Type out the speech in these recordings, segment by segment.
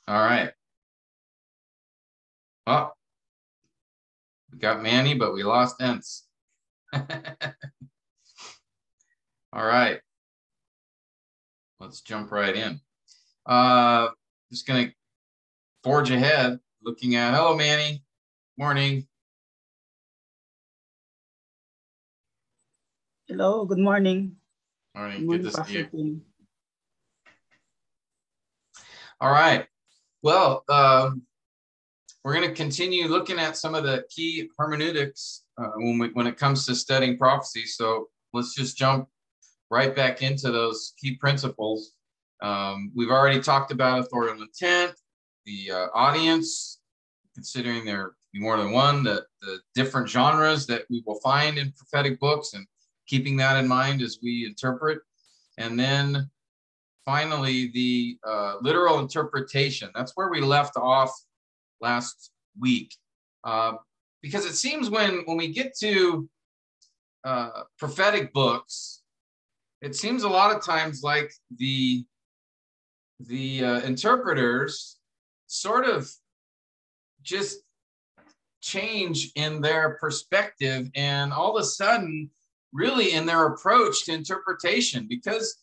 All right. Well, we got Manny, but we lost Ents. All right. Let's jump right in. Just going to forge ahead, looking at, hello, Manny. Morning. Hello, good morning. Morning. Good morning, Good to see you. Pastor Tim. All right. Well, we're going to continue looking at some of the key hermeneutics when it comes to studying prophecy. So let's just jump right back into those key principles. We've already talked about authorial intent, the audience, considering there be more than one, the different genres that we will find in prophetic books, and keeping that in mind as we interpret. And then finally, the literal interpretation. That's where we left off last week. Because it seems when we get to prophetic books, it seems a lot of times like the interpreters sort of just change in their perspective and all of a sudden really in their approach to interpretation, because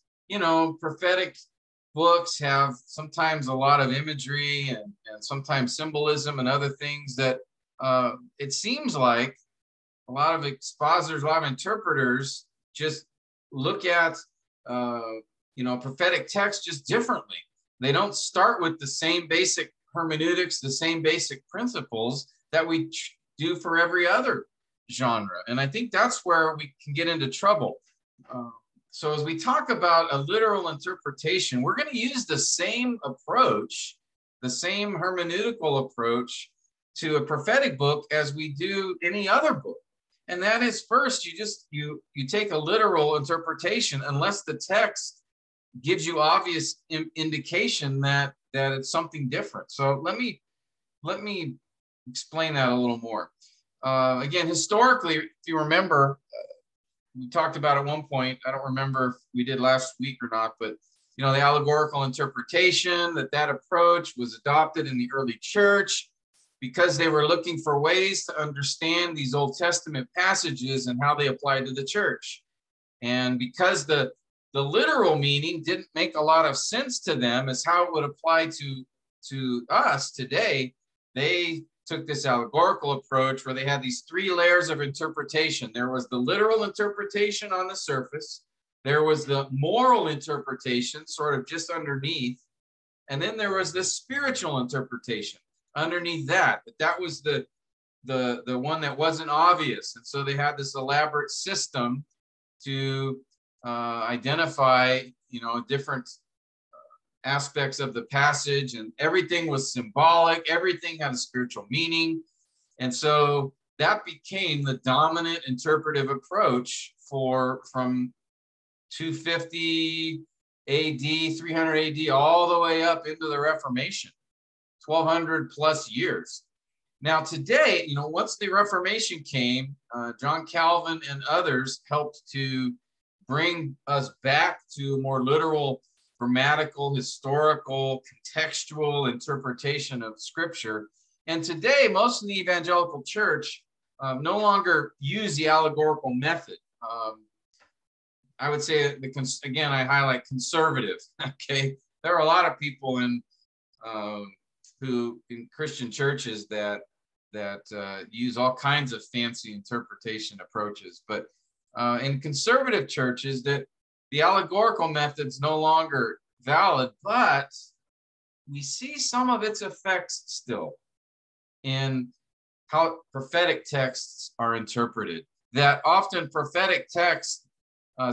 prophetic books have sometimes a lot of imagery and sometimes symbolism and other things that it seems like a lot of expositors, a lot of interpreters just look at prophetic text just differently. They don't start with the same basic hermeneutics, the same basic principles that we do for every other genre. And I think that's where we can get into trouble. So as we talk about a literal interpretation, we're going to use the same approach, the same hermeneutical approach to a prophetic book as we do any other book. And that is, first, you take a literal interpretation unless the text gives you obvious indication that it's something different. So let me explain that a little more. Again, historically, if you remember, we talked about at one point, I don't remember if we did last week or not, but the allegorical interpretation, that approach was adopted in the early church because they were looking for ways to understand these Old Testament passages and how they applied to the church. And because the literal meaning didn't make a lot of sense to them as how it would apply to us today, they took this allegorical approach where they had these three layers of interpretation. There was the literal interpretation on the surface. There was the moral interpretation sort of just underneath. And then there was the spiritual interpretation underneath that. But that was the one that wasn't obvious. And so they had this elaborate system to identify, different aspects of the passage, and everything was symbolic. Everything had a spiritual meaning. And so that became the dominant interpretive approach from 250 AD, 300 AD, all the way up into the Reformation, 1200 plus years. Now today, once the Reformation came, John Calvin and others helped to bring us back to a more literal, grammatical, historical, contextual interpretation of Scripture. And today, most of the evangelical church no longer use the allegorical method. I would say, again, I highlight conservative. Okay, there are a lot of people in Christian churches that use all kinds of fancy interpretation approaches, but in conservative churches, that the allegorical method's no longer valid, but we see some of its effects still in how prophetic texts are interpreted. That often prophetic texts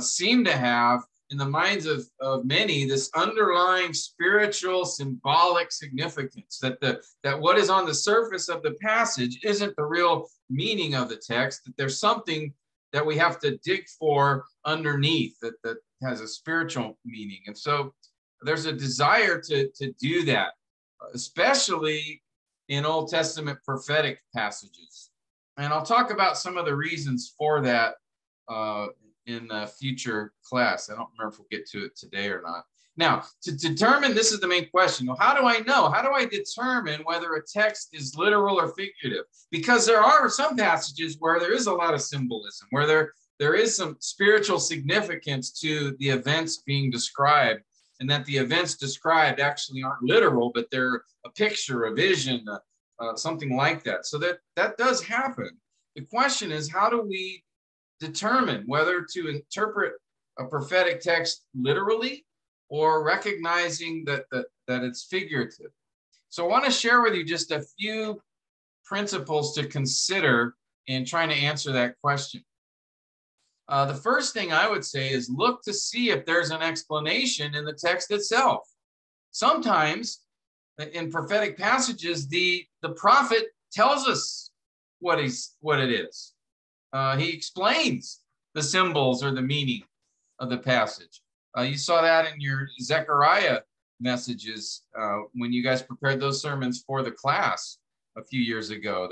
seem to have, in the minds of many, this underlying spiritual, symbolic significance, that what is on the surface of the passage isn't the real meaning of the text, that there's something that we have to dig for underneath that has a spiritual meaning. And so there's a desire to do that, especially in Old Testament prophetic passages. And I'll talk about some of the reasons for that in a future class. I don't remember if we'll get to it today or not. Now, to determine, this is the main question. Well, how do I know? How do I determine whether a text is literal or figurative? Because there are some passages where there is a lot of symbolism, where there is some spiritual significance to the events being described, and that the events described actually aren't literal, but they're a picture, a vision, something like that. So that does happen. The question is, how do we determine whether to interpret a prophetic text literally or recognizing that it's figurative? So I want to share with you just a few principles to consider in trying to answer that question. The first thing I would say is look to see if there's an explanation in the text itself. Sometimes in prophetic passages, the prophet tells us what it is. He explains the symbols or the meaning of the passage. You saw that in your Zechariah messages when you guys prepared those sermons for the class a few years ago,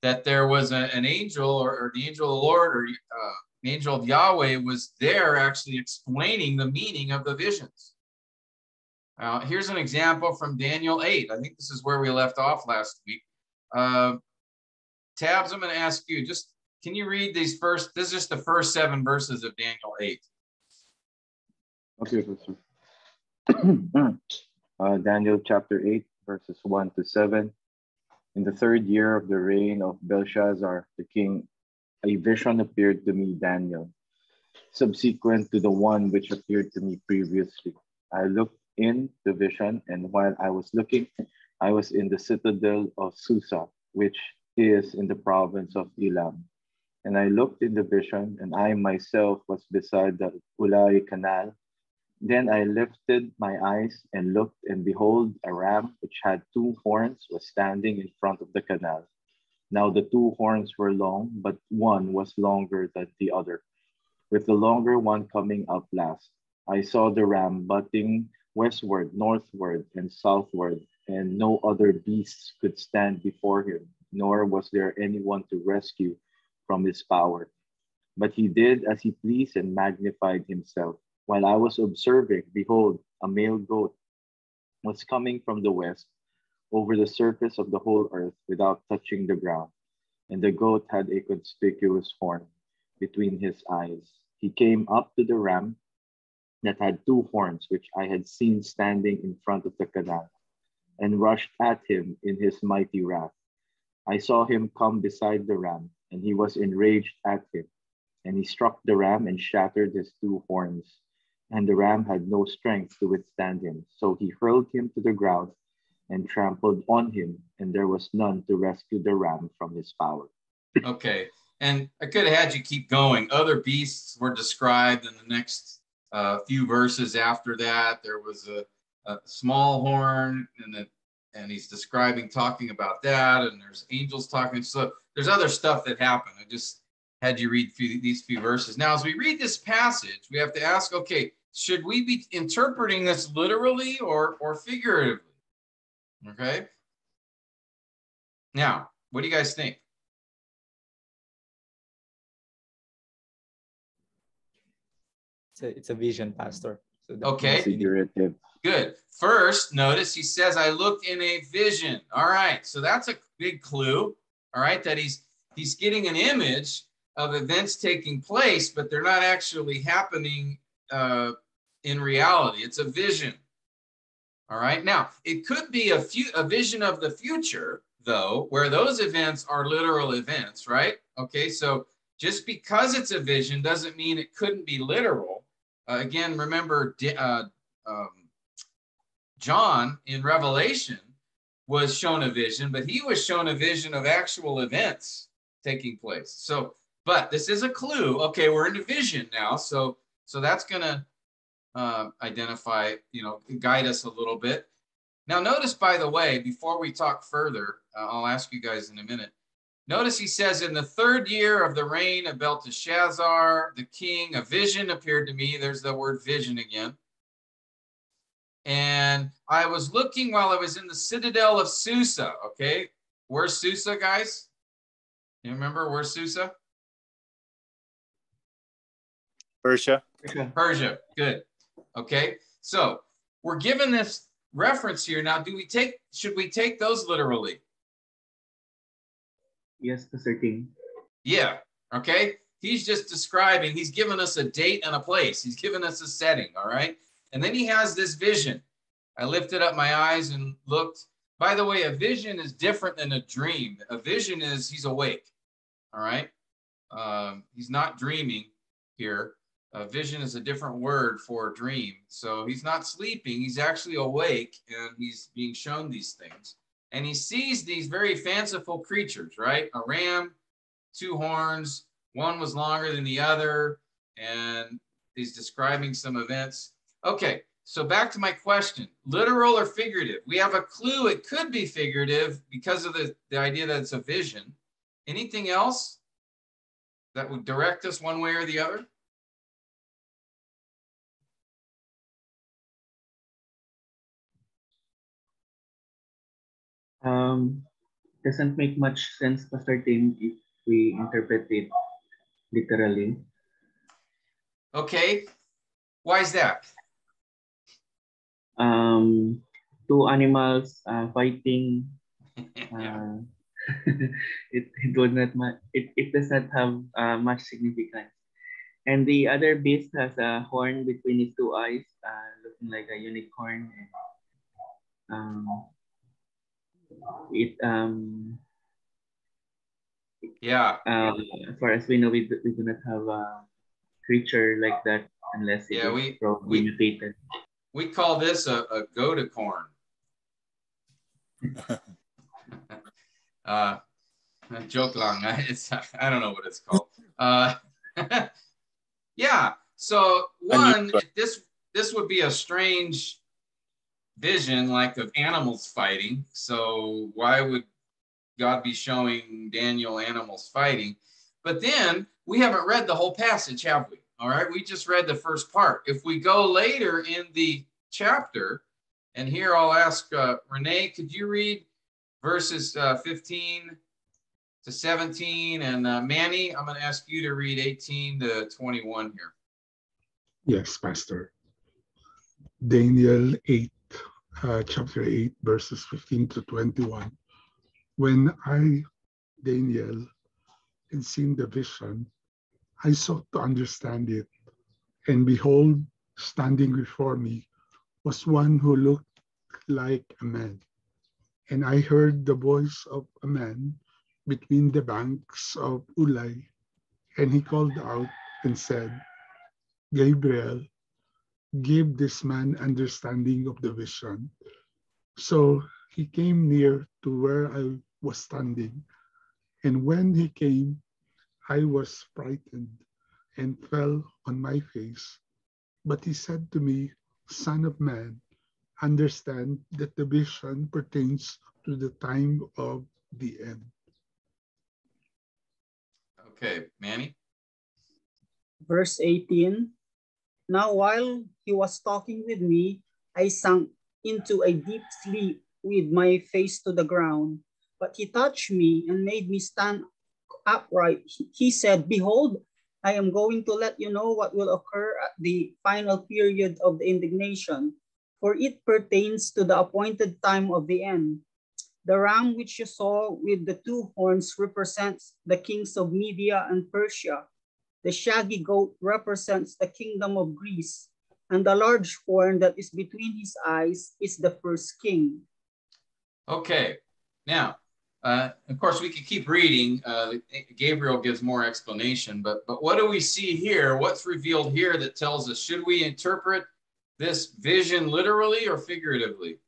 that there was an angel or the angel of the Lord or the angel of Yahweh was there actually explaining the meaning of the visions. Here's an example from Daniel 8. I think this is where we left off last week. Tabs, I'm going to ask you, can you read this is just the first 7 verses of Daniel 8. Okay, Daniel chapter 8, verses 1 to 7. In the 3rd year of the reign of Belshazzar, the king, a vision appeared to me, Daniel, subsequent to the one which appeared to me previously. I looked in the vision, and while I was looking, I was in the citadel of Susa, which is in the province of Elam. And I looked in the vision, and I myself was beside the Ulai Canal. Then I lifted my eyes and looked, and behold, a ram which had 2 horns was standing in front of the canal. Now the 2 horns were long, but one was longer than the other, with the longer one coming up last. I saw the ram butting westward, northward, and southward, and no other beasts could stand before him, nor was there anyone to rescue from his power. But he did as he pleased and magnified himself. While I was observing, behold, a male goat was coming from the west over the surface of the whole earth without touching the ground. And the goat had a conspicuous horn between his eyes. He came up to the ram that had 2 horns, which I had seen standing in front of the canal, and rushed at him in his mighty wrath. I saw him come beside the ram, and he was enraged at him. And he struck the ram and shattered his 2 horns. And the ram had no strength to withstand him. So he hurled him to the ground and trampled on him, and there was none to rescue the ram from his power. Okay, and I could have had you keep going. Other beasts were described in the next few verses after that. There was a small horn, and he's talking about that, and there's angels talking. So there's other stuff that happened. I just had you read these few verses. Now, as we read this passage, we have to ask, okay, should we be interpreting this literally or figuratively? Okay. Now, what do you guys think? It's a vision, Pastor. So okay. Figurative. Good. First, notice he says, I looked in a vision. All right. So that's a big clue. All right. That he's getting an image of events taking place, but they're not actually happening in reality. It's a vision. All right. Now, it could be a vision of the future, though, where those events are literal events, right? Okay. So just because it's a vision doesn't mean it couldn't be literal. Again, remember, John in Revelation was shown a vision, but he was shown a vision of actual events taking place. So, but this is a clue. Okay, we're in a vision now. So that's going to identify, guide us a little bit. Now, notice, by the way, before we talk further, I'll ask you guys in a minute. Notice he says, in the 3rd year of the reign of Belteshazzar, the king, a vision appeared to me. There's the word vision again. And I was looking while I was in the citadel of Susa. Okay, where's Susa, guys? You remember where's Susa? Persia. Persia. Good. Okay. So we're given this reference here. Now, should we take those literally? Yes, Pastor Tim. Yeah, okay. He's just describing, he's given us a date and a place. He's given us a setting, all right? And then he has this vision. I lifted up my eyes and looked. By the way, a vision is different than a dream. A vision is he's awake, all right? He's not dreaming here. A vision is a different word for a dream. So he's not sleeping. He's actually awake, and he's being shown these things. And he sees these very fanciful creatures, right? A ram, 2 horns, one was longer than the other, and he's describing some events. Okay, so back to my question, literal or figurative? We have a clue it could be figurative because of the idea that it's a vision. Anything else that would direct us one way or the other? Doesn't make much sense, Pastor Tim, if we interpret it literally. Okay, why is that? 2 animals fighting. Yeah. It does not have much significance. And the other beast has a horn between his 2 eyes, looking like a unicorn. Yeah. As far as we know, we do not have a creature like that unless it is probably mutated. We call this a goaticorn. Joke lang. I don't know what it's called. Yeah. So one, this would be a strange vision, like of animals fighting. So why would God be showing Daniel animals fighting? But then we haven't read the whole passage, have we? All right, we just read the first part. If we go later in the chapter, and here I'll ask Renee, could you read verses 15 to 17? And Manny, I'm going to ask you to read 18 to 21 here. Yes, Pastor. Daniel 8, chapter 8, verses 15 to 21. When I, Daniel, had seen the vision, I sought to understand it, and behold, standing before me was one who looked like a man. And I heard the voice of a man between the banks of Ulai, and he called out and said, Gabriel, give this man understanding of the vision. So he came near to where I was standing, and when he came, I was frightened and fell on my face. But he said to me, Son of man, understand that the vision pertains to the time of the end. Okay, Manny? Verse 18. Now while he was talking with me, I sank into a deep sleep with my face to the ground. But he touched me and made me stand upright. He said, Behold, I am going to let you know what will occur at the final period of the indignation, for it pertains to the appointed time of the end. The ram which you saw with the 2 horns represents the kings of Media and Persia. The shaggy goat represents the kingdom of Greece, and the large horn that is between his eyes is the first king. Okay, now, of course, we could keep reading. Gabriel gives more explanation, but what do we see here? What's revealed here that tells us, should we interpret this vision literally or figuratively?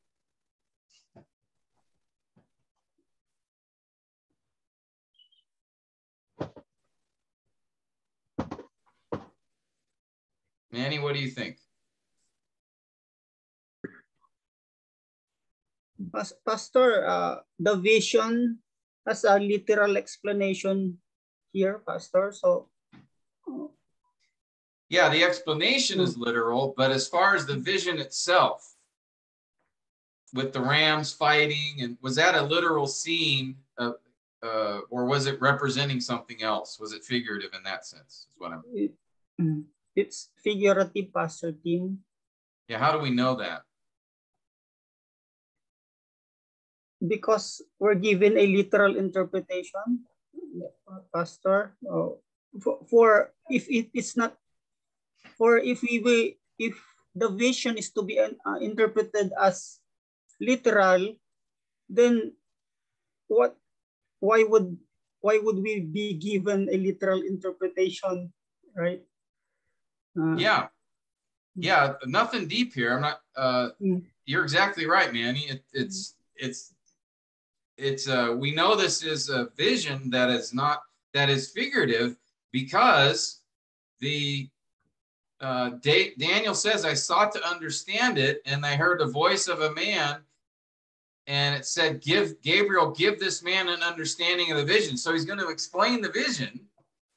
Manny, what do you think? Pastor, the vision has a literal explanation here, Pastor. So, yeah, the explanation is literal, but as far as the vision itself, with the rams fighting, and was that a literal scene, or was it representing something else? Was it figurative in that sense? Is what I'm. It's figurative, Pastor Tim. Yeah, how do we know that? because we're given a literal interpretation, Pastor. For if it is not, for if if the vision is to be interpreted as literal, then what? Why would we be given a literal interpretation, right? Yeah, nothing deep here. I'm not. You're exactly right, man. We know this is a vision that is figurative, because the Daniel says, I sought to understand it, and I heard the voice of a man, and it said, Gabriel, give this man an understanding of the vision. So he's going to explain the vision.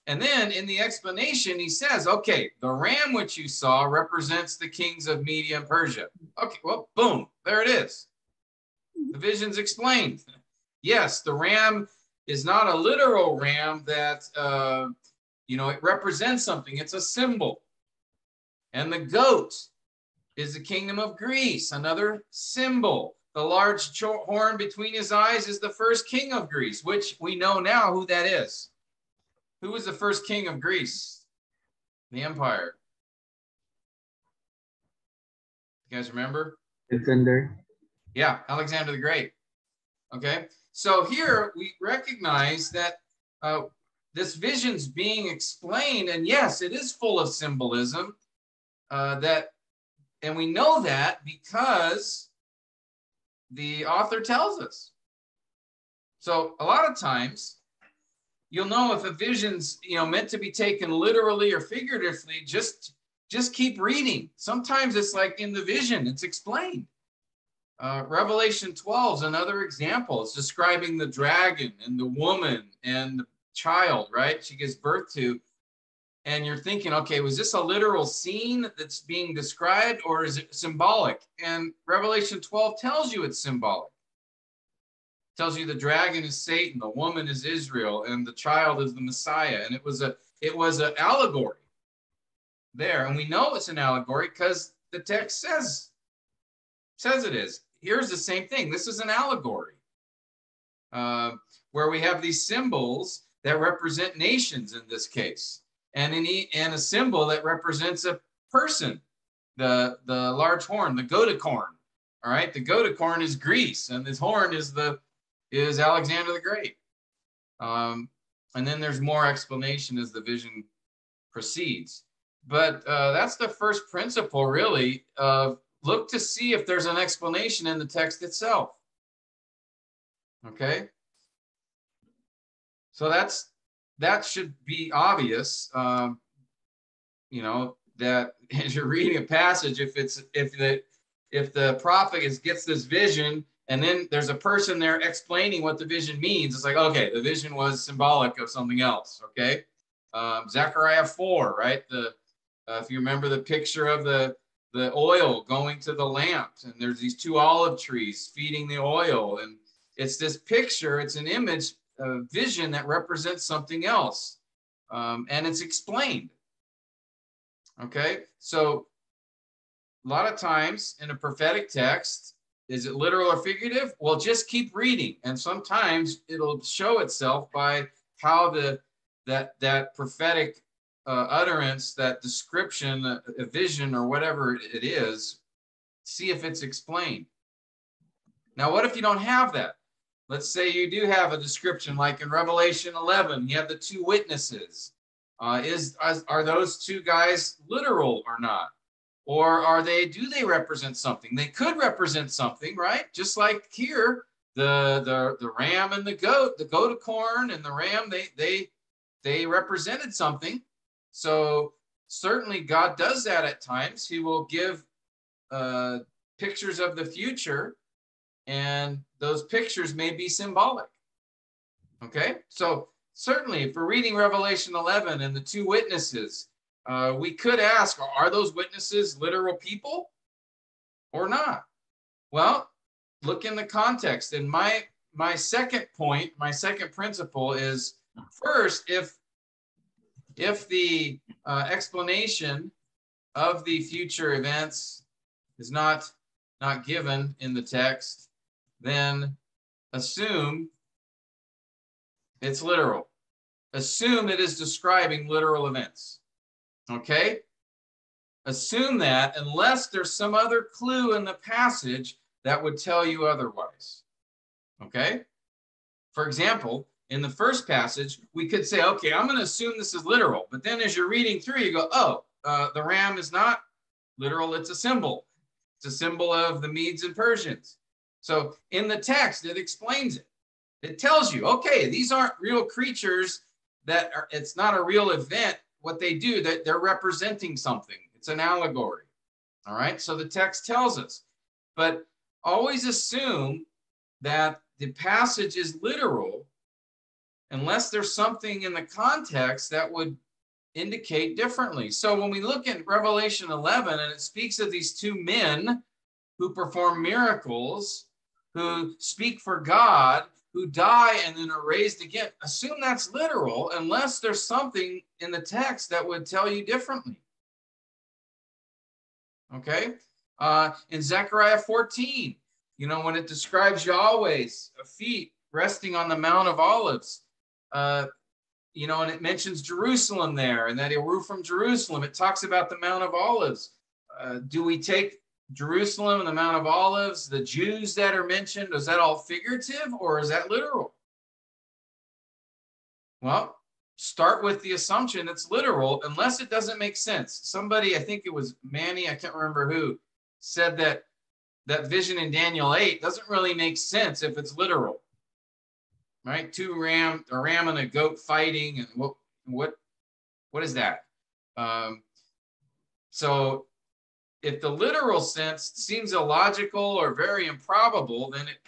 And then in the explanation, he says, okay, the ram which you saw represents the kings of Media and Persia. Okay, well, boom, there it is. The vision's explained. Yes, the ram is not a literal ram that, it represents something. It's a symbol. And the goat is the kingdom of Greece, another symbol. The large horn between his eyes is the first king of Greece, which we know now who that is. Who was the first king of Greece? The empire. You guys remember? Alexander. Yeah, Alexander the Great. Okay, so here we recognize that this vision's being explained, and yes, it is full of symbolism. And we know that because the author tells us. So a lot of times, you'll know if a vision's meant to be taken literally or figuratively. Just keep reading. Sometimes it's like in the vision, it's explained. Revelation 12 is another example. It's describing the dragon and the woman and the child, right? She gives birth to. And you're thinking, okay, was this a literal scene that's being described, or is it symbolic? And Revelation 12 tells you it's symbolic. It tells you the dragon is Satan, the woman is Israel, and the child is the Messiah. And it was an allegory there. And we know it's an allegory because the text says it is. Here's the same thing. This is an allegory where we have these symbols that represent nations in this case. And a symbol that represents a person, the large horn, the goaticorn. All right, the goaticorn is Greece, and this horn is Alexander the Great. And then there's more explanation as the vision proceeds. But that's the first principle, really, of look to see if there's an explanation in the text itself. Okay, so that should be obvious. That as you're reading a passage, if the prophet gets this vision, and then there's a person there explaining what the vision means, it's like, okay, the vision was symbolic of something else. Okay, Zechariah 4, right? If you remember the picture of the oil going to the lamps, and there's these two olive trees feeding the oil, and it's this picture, it's an image, a vision that represents something else, and it's explained. Okay, so a lot of times in a prophetic text, is it literal or figurative? Well, just keep reading, and sometimes it'll show itself by how that prophetic utterance, that description, a vision or whatever it is, see if it's explained. Now, what if you don't have that? Let's say you do have a description, like in Revelation 11, you have the two witnesses. Are those two guys literal or not? Or do they represent something? They could represent something, right? Just like here, the ram and the goat, the goaticorn and the ram, they represented something. So certainly God does that at times. He will give pictures of the future, and those pictures may be symbolic. Okay, so certainly if we're reading Revelation 11 and the two witnesses, we could ask, are those witnesses literal people or not? Well, look in the context. And my second point, my second principle is, first, if the explanation of the future events is not given in the text, then assume it's literal. Assume it is describing literal events. Okay? Assume that unless there's some other clue in the passage that would tell you otherwise. Okay? For example, in the first passage, we could say, okay, I'm going to assume this is literal. But then as you're reading through, you go, oh, the ram is not literal. It's a symbol. It's a symbol of the Medes and Persians. So in the text, it explains it. It tells you, okay, these aren't real creatures. It's not a real event. What they do, that they're representing something. It's an allegory. All right. So the text tells us, but always assume that the passage is literal unless there's something in the context that would indicate differently. So when we look at Revelation 11 and it speaks of these two men who perform miracles, who speak for God, who die and then are raised again, assume that's literal unless there's something in the text that would tell you differently. Okay? In Zechariah 14, when it describes Yahweh's feet resting on the Mount of Olives, and it mentions Jerusalem there and that he'll rule from Jerusalem. It talks about the Mount of Olives. Do we take Jerusalem and the Mount of Olives, the Jews that are mentioned, is that all figurative or is that literal? Well, start with the assumption it's literal unless it doesn't make sense. Somebody, I think it was Manny, I can't remember who, said that that vision in Daniel 8 doesn't really make sense if it's literal. Right? A ram and a goat fighting, and what is that? So if the literal sense seems illogical or very improbable, then it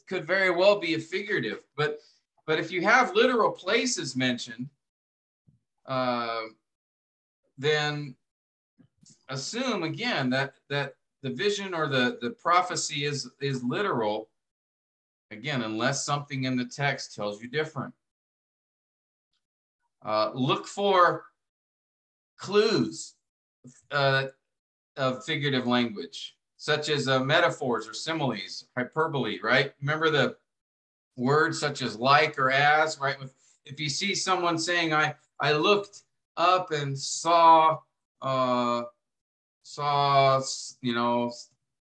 could very well be a figurative. But if you have literal places mentioned, then assume again that the vision or the prophecy is literal. Again, unless something in the text tells you different. Look for clues of figurative language, such as metaphors or similes, hyperbole, right? Remember the words such as like or as, right? If you see someone saying, I looked up and saw,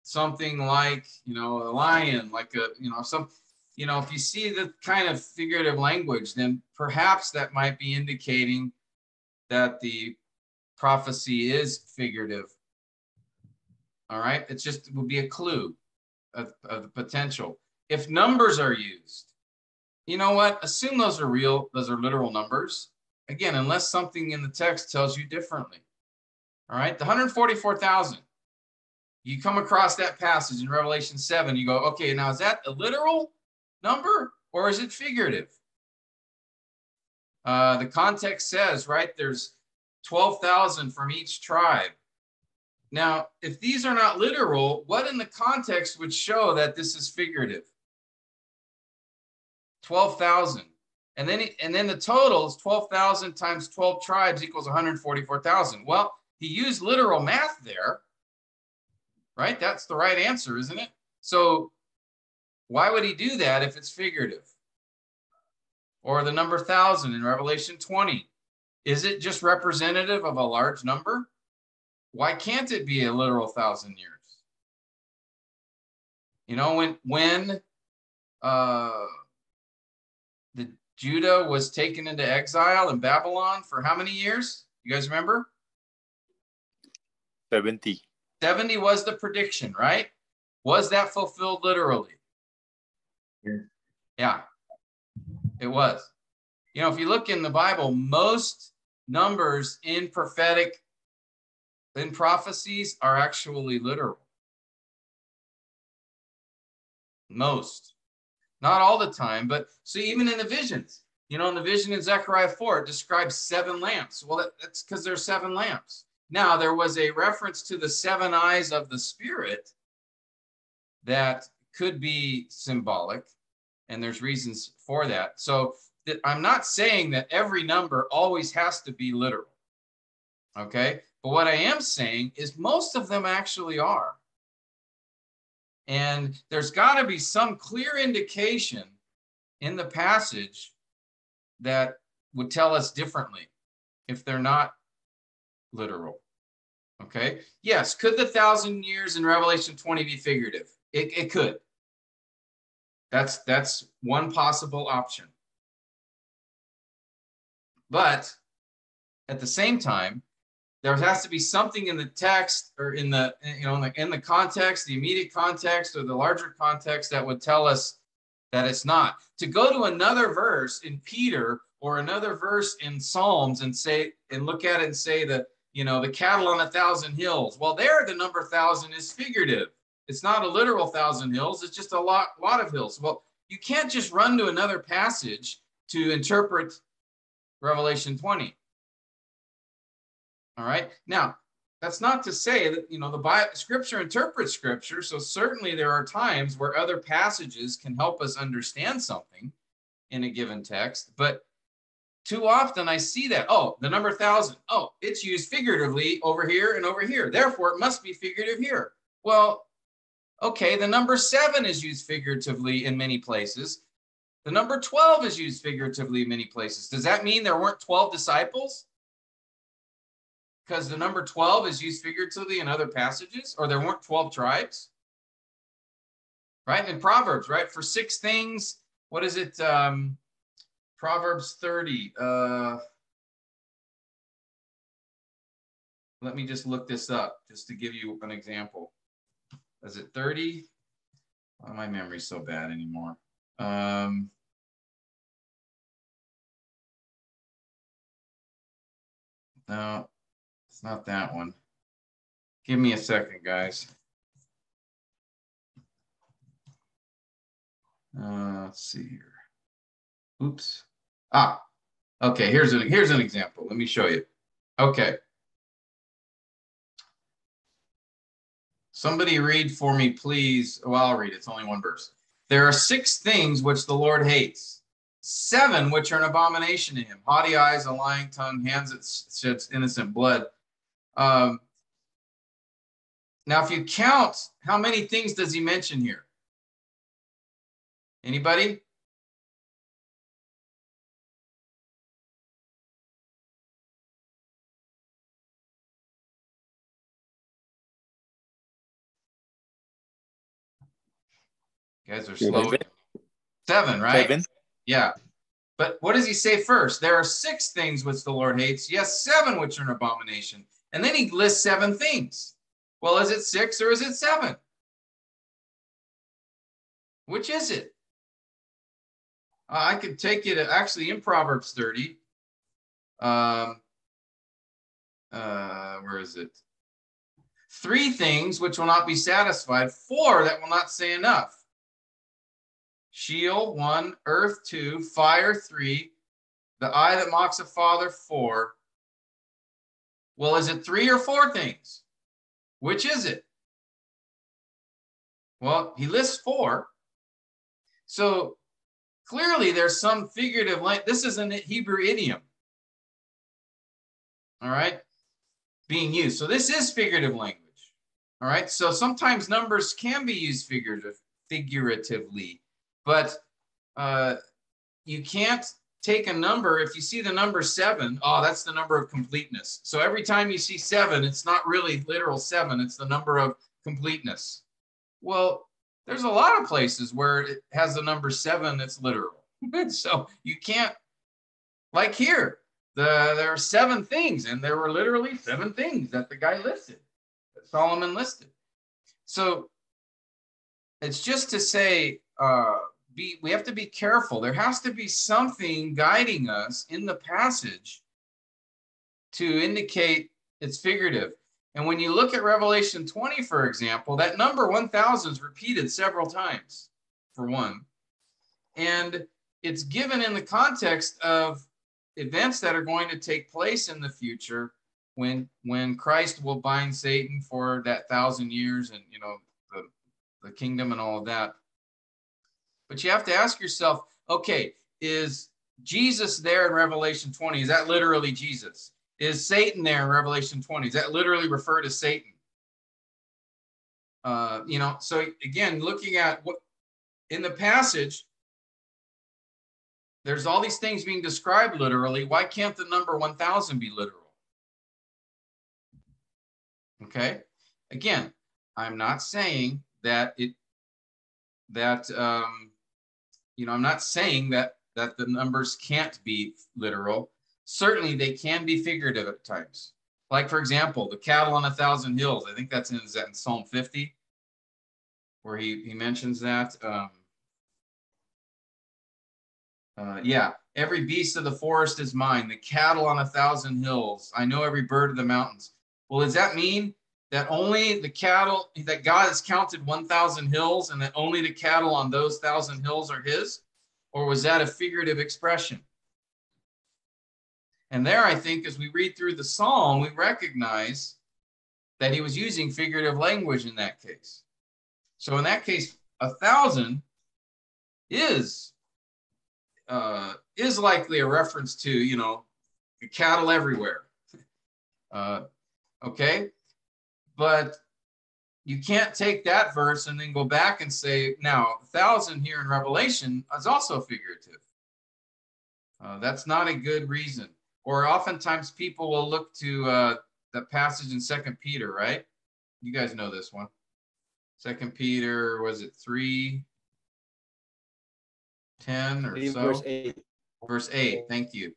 something like, a lion, like if you see the kind of figurative language, then perhaps that might be indicating that the prophecy is figurative. All right. It would be a clue of the potential. If numbers are used, you know what? Assume those are real. Those are literal numbers. Again, unless something in the text tells you differently. All right. The 144,000. You come across that passage in Revelation 7, you go, okay, now is that a literal number or is it figurative? The context says, right, there's 12,000 from each tribe. Now, if these are not literal, what in the context would show that this is figurative? 12,000. And then the total is 12,000 times 12 tribes equals 144,000. Well, he used literal math there. Right? That's the right answer, isn't it? So why would he do that if it's figurative? Or the number 1,000 in Revelation 20. Is it just representative of a large number? Why can't it be a literal 1,000 years? When the Judah was taken into exile in Babylon for how many years? You guys remember? 70. 70 was the prediction, right? Was that fulfilled literally? Yeah, it was. If you look in the Bible, most numbers in prophecies are actually literal. Most. Not all the time, but so even in the visions, in the vision in Zechariah 4, it describes 7 lamps. Well, that's because there's 7 lamps. Now, there was a reference to the 7 eyes of the Spirit that could be symbolic, and there's reasons for that. So I'm not saying that every number always has to be literal, okay? But what I am saying is most of them actually are. And there's got to be some clear indication in the passage that would tell us differently if they're not literal. Okay. Yes. Could the 1,000 years in Revelation 20 be figurative? It could. That's one possible option. But at the same time, there has to be something in the text or in the, in the context, the immediate context or the larger context that would tell us that it's not. To go to another verse in Peter or another verse in Psalms and say, and look at it and say that, the cattle on 1,000 hills. Well, there the number 1,000 is figurative. It's not a literal 1,000 hills. It's just a lot of hills. Well, you can't just run to another passage to interpret Revelation 20. All right. Now, that's not to say that, the Bible, Scripture interprets Scripture. So certainly there are times where other passages can help us understand something in a given text. But too often I see that, the number 1,000, it's used figuratively over here and over here. Therefore, it must be figurative here. Well, okay, the number 7 is used figuratively in many places. The number 12 is used figuratively in many places. Does that mean there weren't 12 disciples? Because the number 12 is used figuratively in other passages, or there weren't 12 tribes? Right? In Proverbs, right? For 6 things, what is it? Proverbs 30. Let me just look this up just to give you an example. Is it 30? Oh, my memory's so bad anymore. No, it's not that one. Give me a second, guys. Let's see here. Oops. Okay, here's an example. Let me show you. Okay. Somebody read for me, please. Well, I'll read it. It's only one verse. There are 6 things which the Lord hates, 7 which are an abomination to him: haughty eyes, a lying tongue, hands that sheds innocent blood. Now, if you count, how many things does he mention here? Anybody? You guys are slow. 7, right? 7. Yeah. But what does he say first? There are 6 things which the Lord hates. Yes, 7 which are an abomination. And then he lists 7 things. Well, is it 6 or is it 7? Which is it? I could take you to actually in Proverbs 30. Where is it? 3 things which will not be satisfied, 4 that will not say enough. Sheol 1, earth 2, fire 3, the eye that mocks a father 4. Well, is it 3 or 4 things? Which is it? Well, he lists 4. So clearly there's some figurative language. This is a Hebrew idiom. All right, being used. So this is figurative language. All right, so sometimes numbers can be used figuratively. But you can't take a number. If you see the number 7, that's the number of completeness. So every time you see 7, it's not really literal 7. It's the number of completeness. Well, there's a lot of places where it has the number 7 that's literal. So you can't, like here, there are 7 things, and there were literally 7 things that the guy listed, that Solomon listed. So it's just to say, we have to be careful. There has to be something guiding us in the passage to indicate it's figurative. And when you look at Revelation 20, for example, that number 1,000 is repeated several times, for one. And it's given in the context of events that are going to take place in the future when Christ will bind Satan for that 1,000 years and, the kingdom and all of that. But you have to ask yourself, okay, is Jesus there in Revelation 20? Is that literally Jesus? Is Satan there in Revelation 20? Does that literally refer to Satan? You know, so again, looking at what in the passage, there's all these things being described literally. Why can't the number 1,000 be literal? Okay. Again, I'm not saying that you know, I'm not saying that the numbers can't be literal. Certainly they can be figurative at times. Like, for example, the cattle on 1,000 hills. I think that's in Psalm 50, where he mentions that. Yeah, every beast of the forest is mine, the cattle on 1,000 hills. I know every bird of the mountains. Well, does that mean that only the cattle, that God has counted 1,000 hills and that only the cattle on those 1,000 hills are his? Or was that a figurative expression? And there, I think, as we read through the psalm, we recognize that he was using figurative language in that case. So in that case, 1,000 is likely a reference to, you know, the cattle everywhere. Okay, but you can't take that verse and then go back and say, now 1,000 here in Revelation is also figurative. That's not a good reason. Or oftentimes people will look to the passage in 2 Peter, right? You guys know this one. 2 Peter, was it 3:10 or so? Verse 8. Verse 8, thank you.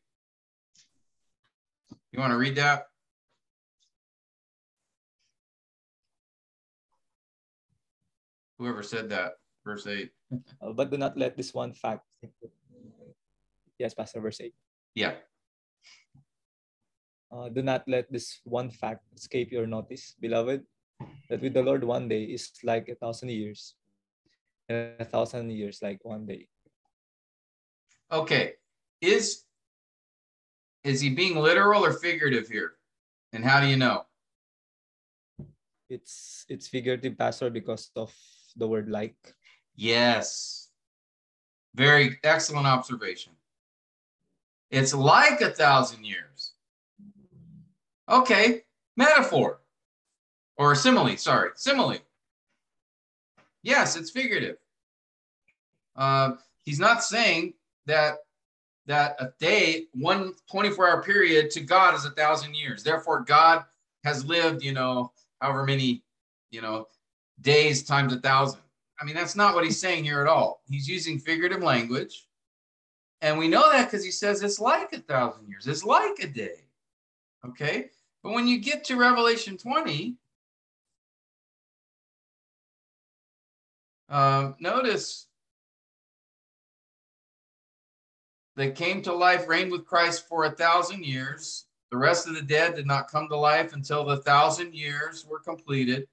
You want to read that? Whoever said that, verse 8. But do not let this one fact. Yes, Pastor, verse 8. Yeah. Do not let this one fact escape your notice, beloved, that with the Lord 1 day is like 1,000 years, and 1,000 years like 1 day. Okay. Is he being literal or figurative here? And how do you know? It's figurative, Pastor, because of the word like. Yes. Very excellent observation. It's like 1,000 years. Okay. Metaphor. Or simile, sorry. Simile. Yes, it's figurative. He's not saying that a day, one 24-hour period to God is 1,000 years. Therefore, God has lived, you know, however many, you know, days times 1,000. I mean, that's not what he's saying here at all. He's using figurative language. And we know that because he says it's like 1,000 years. It's like a day. Okay. But when you get to Revelation 20, notice they came to life, reigned with Christ for 1,000 years. The rest of the dead did not come to life until the 1,000 years were completed.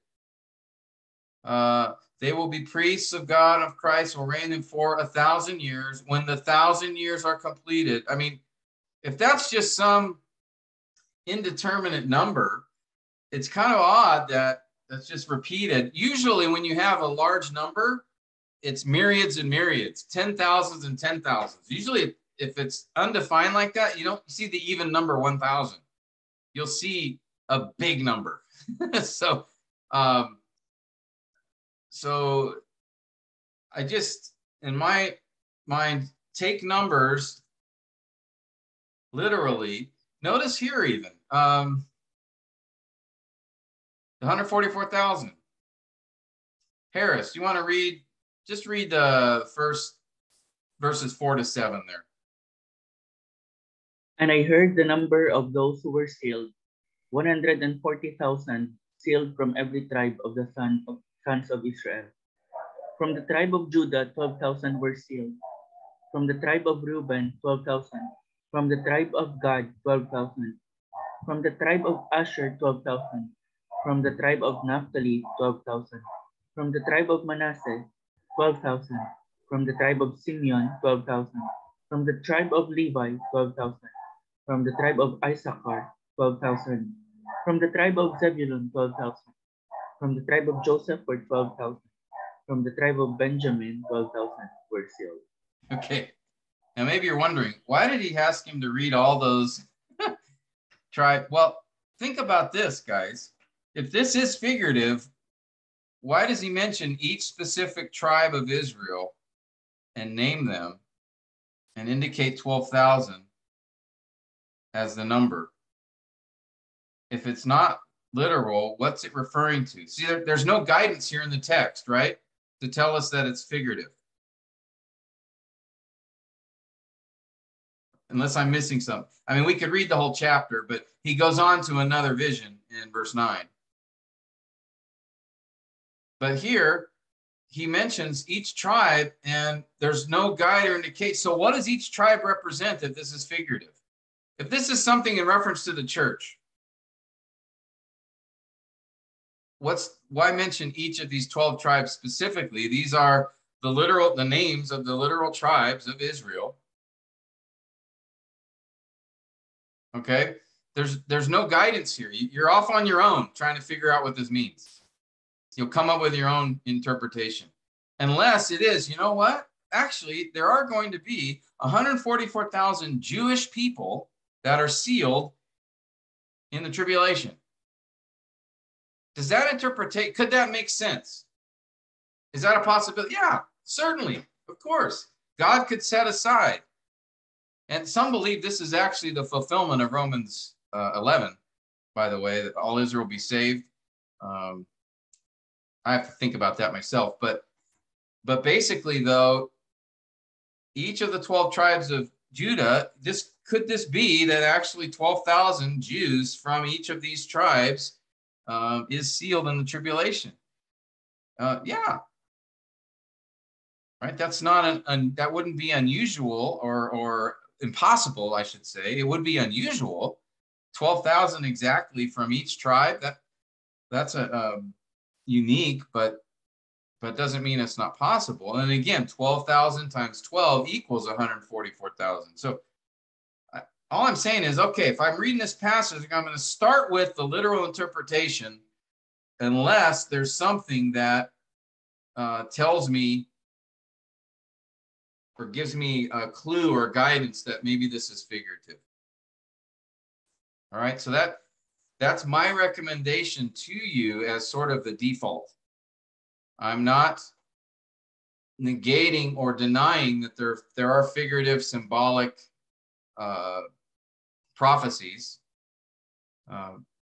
They will be priests of God, of Christ, will reign them for 1,000 years. When the 1,000 years are completed, I mean, if that's just some indeterminate number, it's kind of odd that that's just repeated. Usually when you have a large number, it's myriads and myriads, 10,000s and 10,000s. Usually if it's undefined like that, you don't see the even number 1,000. You'll see a big number. So I just, in my mind, take numbers literally. Notice here even, 144,000. Harris, you want to read, just read the first verses 4 to 7 there. And I heard the number of those who were sealed, 140,000, sealed from every tribe of the sons of Israel. From the tribe of Judah, 12,000 were sealed. From the tribe of Reuben, 12,000. From the tribe of Gad, 12,000. From the tribe of Asher, 12,000. From the tribe of Naphtali, 12,000. From the tribe of Manasseh, 12,000. From the tribe of Simeon, 12,000. From the tribe of Levi, 12,000. From the tribe of Issachar, 12,000. From the tribe of Zebulun, 12,000. From the tribe of Joseph were 12,000. From the tribe of Benjamin, 12,000 were sealed. Okay. Now maybe you're wondering, why did he ask him to read all those tribes? Well, think about this, guys. If this is figurative, why does he mention each specific tribe of Israel and name them and indicate 12,000 as the number? If it's not literal, what's it referring to? See, there's no guidance here in the text, right, to tell us that it's figurative. Unless I'm missing something. I mean, we could read the whole chapter, but he goes on to another vision in verse 9. But here, he mentions each tribe, and there's no guide or indicate. So what does each tribe represent if this is figurative? If this is something in reference to the church, why mention each of these 12 tribes specifically? These are the names of the literal tribes of Israel. Okay, there's no guidance here. You're off on your own trying to figure out what this means. You'll come up with your own interpretation. Unless it is, you know what? Actually, there are going to be 144,000 Jewish people that are sealed in the tribulation. Does that interpretate? Could that make sense? Is that a possibility? Yeah, certainly. Of course. God could set aside. And some believe this is actually the fulfillment of Romans 11, by the way, that all Israel be saved. I have to think about that myself. But basically, though, each of the 12 tribes of Judah, could this be that actually 12,000 Jews from each of these tribes is sealed in the tribulation? Yeah. Right. That's not that wouldn't be unusual or impossible, I should say. It would be unusual. 12,000 exactly from each tribe. That's a unique, but doesn't mean it's not possible. And again, 12,000 times 12 equals 144,000. So all I'm saying is, okay, if I'm reading this passage, I'm going to start with the literal interpretation, unless there's something that tells me or gives me a clue or guidance that maybe this is figurative. All right, so that's my recommendation to you as sort of the default. I'm not negating or denying that there are figurative, symbolic prophecies,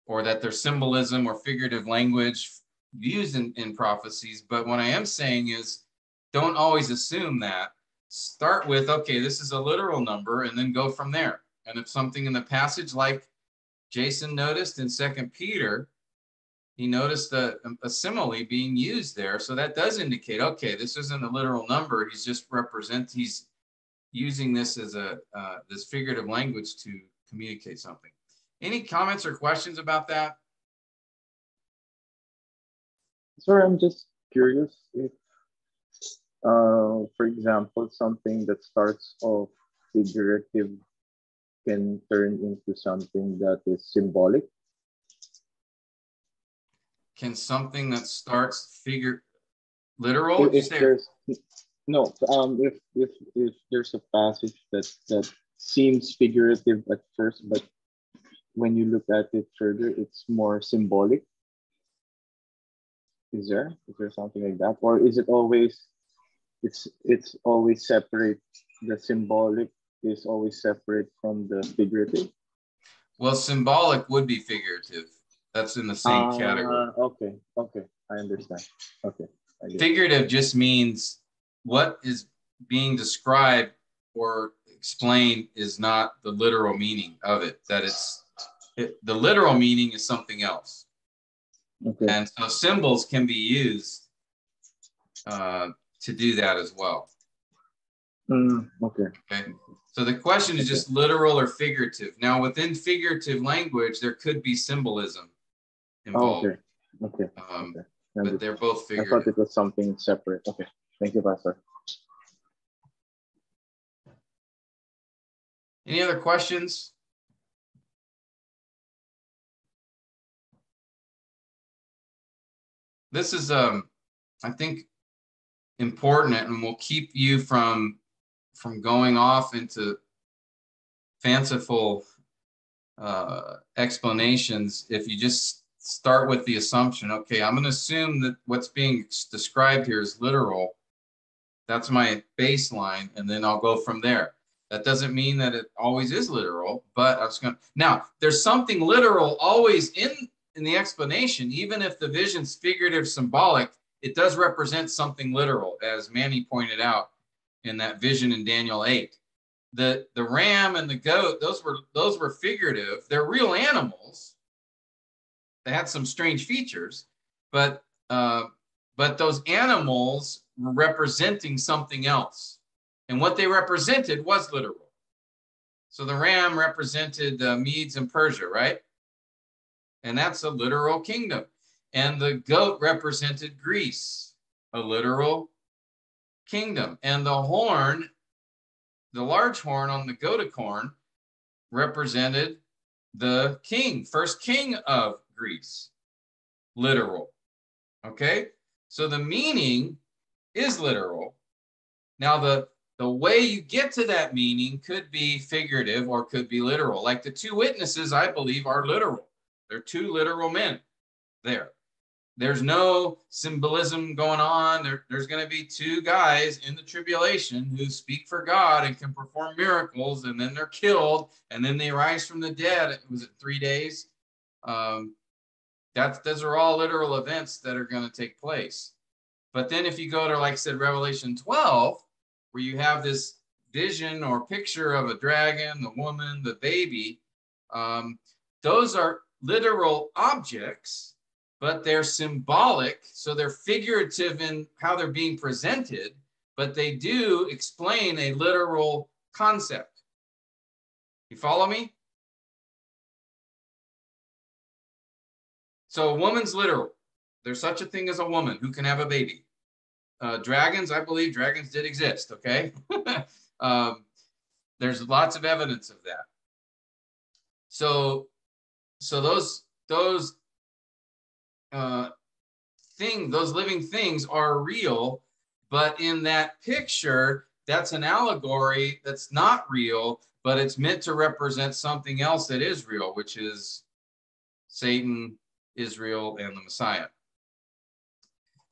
or that there's symbolism or figurative language used in prophecies. But what I am saying is, don't always assume that. Start with, okay, this is a literal number, and then go from there. And if something in the passage, like Jason noticed in 2 Peter, he noticed a simile being used there. So that does indicate, okay, this isn't a literal number. He's using this as this figurative language to communicate something. Any comments or questions about that? Sir, I'm just curious if, for example, something that starts off figurative can turn into something that is symbolic. Can something that starts literal? If there's no, if there's a passage that seems figurative at first, but when you look at it further, it's more symbolic. Is there something like that, or is it always it's always separate? The symbolic is always separate from the figurative. Well, symbolic would be figurative. That's in the same category. Okay, I understand. Okay. Figurative just means what is being described or explained is not the literal meaning of it. That the literal meaning is something else. Okay. And so symbols can be used to do that as well. Okay. So the question is just literal or figurative. Now, within figurative language, there could be symbolism involved. Okay. But they're both figurative. I thought it was something separate. Okay. Thank you, Pastor. Any other questions? This is, I think, important, and will keep you from going off into fanciful explanations if you just start with the assumption, okay, I'm going to assume that what's being described here is literal. That's my baseline, and then I'll go from there. That doesn't mean that it always is literal, but I was going to, now there's something literal always in the explanation, even if the vision's figurative, symbolic, it does represent something literal, as Manny pointed out in that vision in Daniel 8. The ram and the goat, those were figurative. They're real animals. They had some strange features, but those animals were representing something else. And what they represented was literal. So the ram represented Medes and Persia, right? And that's a literal kingdom. And the goat represented Greece, a literal kingdom. And the horn, the large horn on the goat horn, represented the king, first king of Greece, literal. Okay? So the meaning is literal. Now, the way you get to that meaning could be figurative or could be literal. Like the two witnesses, I believe, are literal. They're two literal men there. There's no symbolism going on. There's going to be two guys in the tribulation who speak for God and can perform miracles, and then they're killed, and then they rise from the dead. Was it 3 days? Those are all literal events that are going to take place. But then if you go to, like I said, Revelation 12, where you have this vision or picture of a dragon, the woman, the baby, those are literal objects, but they're symbolic. So they're figurative in how they're being presented, but they do explain a literal concept. You follow me? So a woman's literal. There's such a thing as a woman who can have a baby. Dragons, I believe dragons did exist, okay? There's lots of evidence of that. So those living things are real, but in that picture, that's an allegory that's not real, but it's meant to represent something else that is real, which is Satan, Israel, and the Messiah.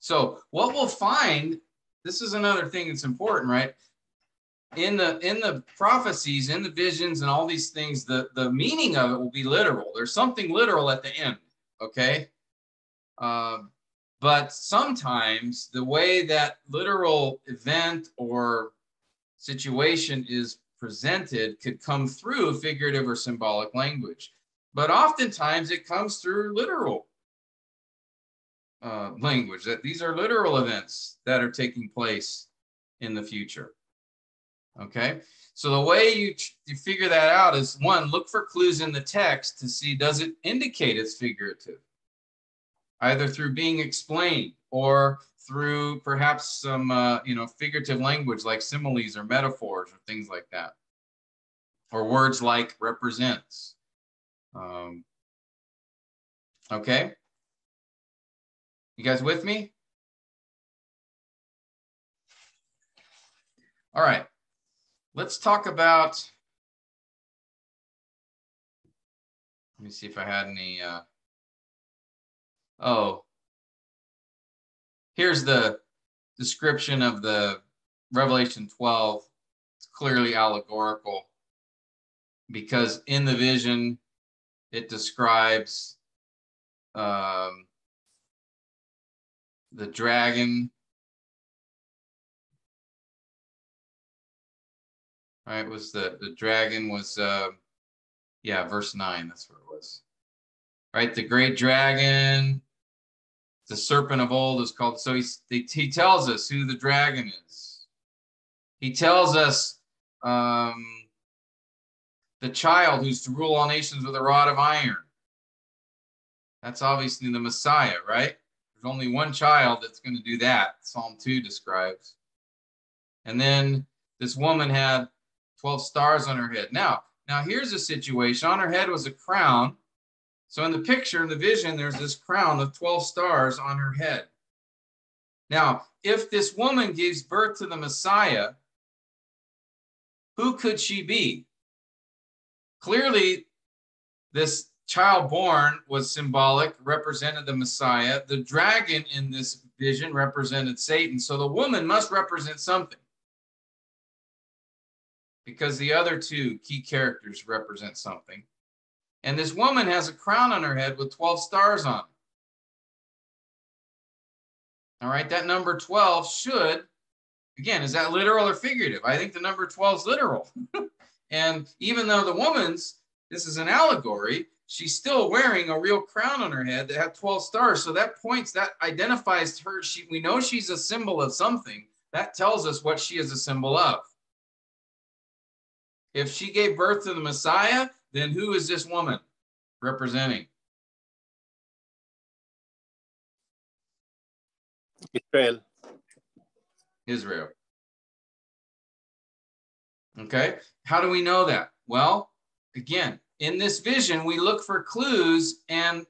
So what we'll find, this is another thing that's important, right? In the prophecies, in the visions, and all these things, the meaning of it will be literal. There's something literal at the end, okay? But sometimes the way that literal event or situation is presented could come through figurative or symbolic language. But oftentimes it comes through literal language, that these are literal events that are taking place in the future. Okay, so the way you figure that out is, one, look for clues in the text to see, does it indicate it's figurative, either through being explained or through perhaps some figurative language like similes or metaphors or things like that, or words like represents. Okay, you guys with me? All right, let's talk about, let me see if I had any, here's the description of the Revelation 12. It's clearly allegorical because in the vision, it describes the dragon. Right, was the dragon was, verse 9, that's what it was. Right, the great dragon, the serpent of old is called, so he tells us who the dragon is. He tells us the child who's to rule all nations with a rod of iron. That's obviously the Messiah, right? There's only one child that's going to do that, Psalm 2 describes. And then this woman had 12 stars on her head. Now here's a situation. On her head was a crown. So in the picture, in the vision, there's this crown of 12 stars on her head. Now, if this woman gives birth to the Messiah, who could she be? Clearly, this child born was symbolic, represented the Messiah. The dragon in this vision represented Satan. So the woman must represent something, because the other two key characters represent something. And this woman has a crown on her head with 12 stars on it. All right, that number 12 should, again, is that literal or figurative? I think the number 12 is literal. And even though the woman's, this is an allegory, she's still wearing a real crown on her head that had 12 stars. So that points, that identifies her. We know she's a symbol of something. That tells us what she is a symbol of. If she gave birth to the Messiah, then who is this woman representing? Israel. Israel. Okay, how do we know that? Well, again, in this vision, we look for clues, and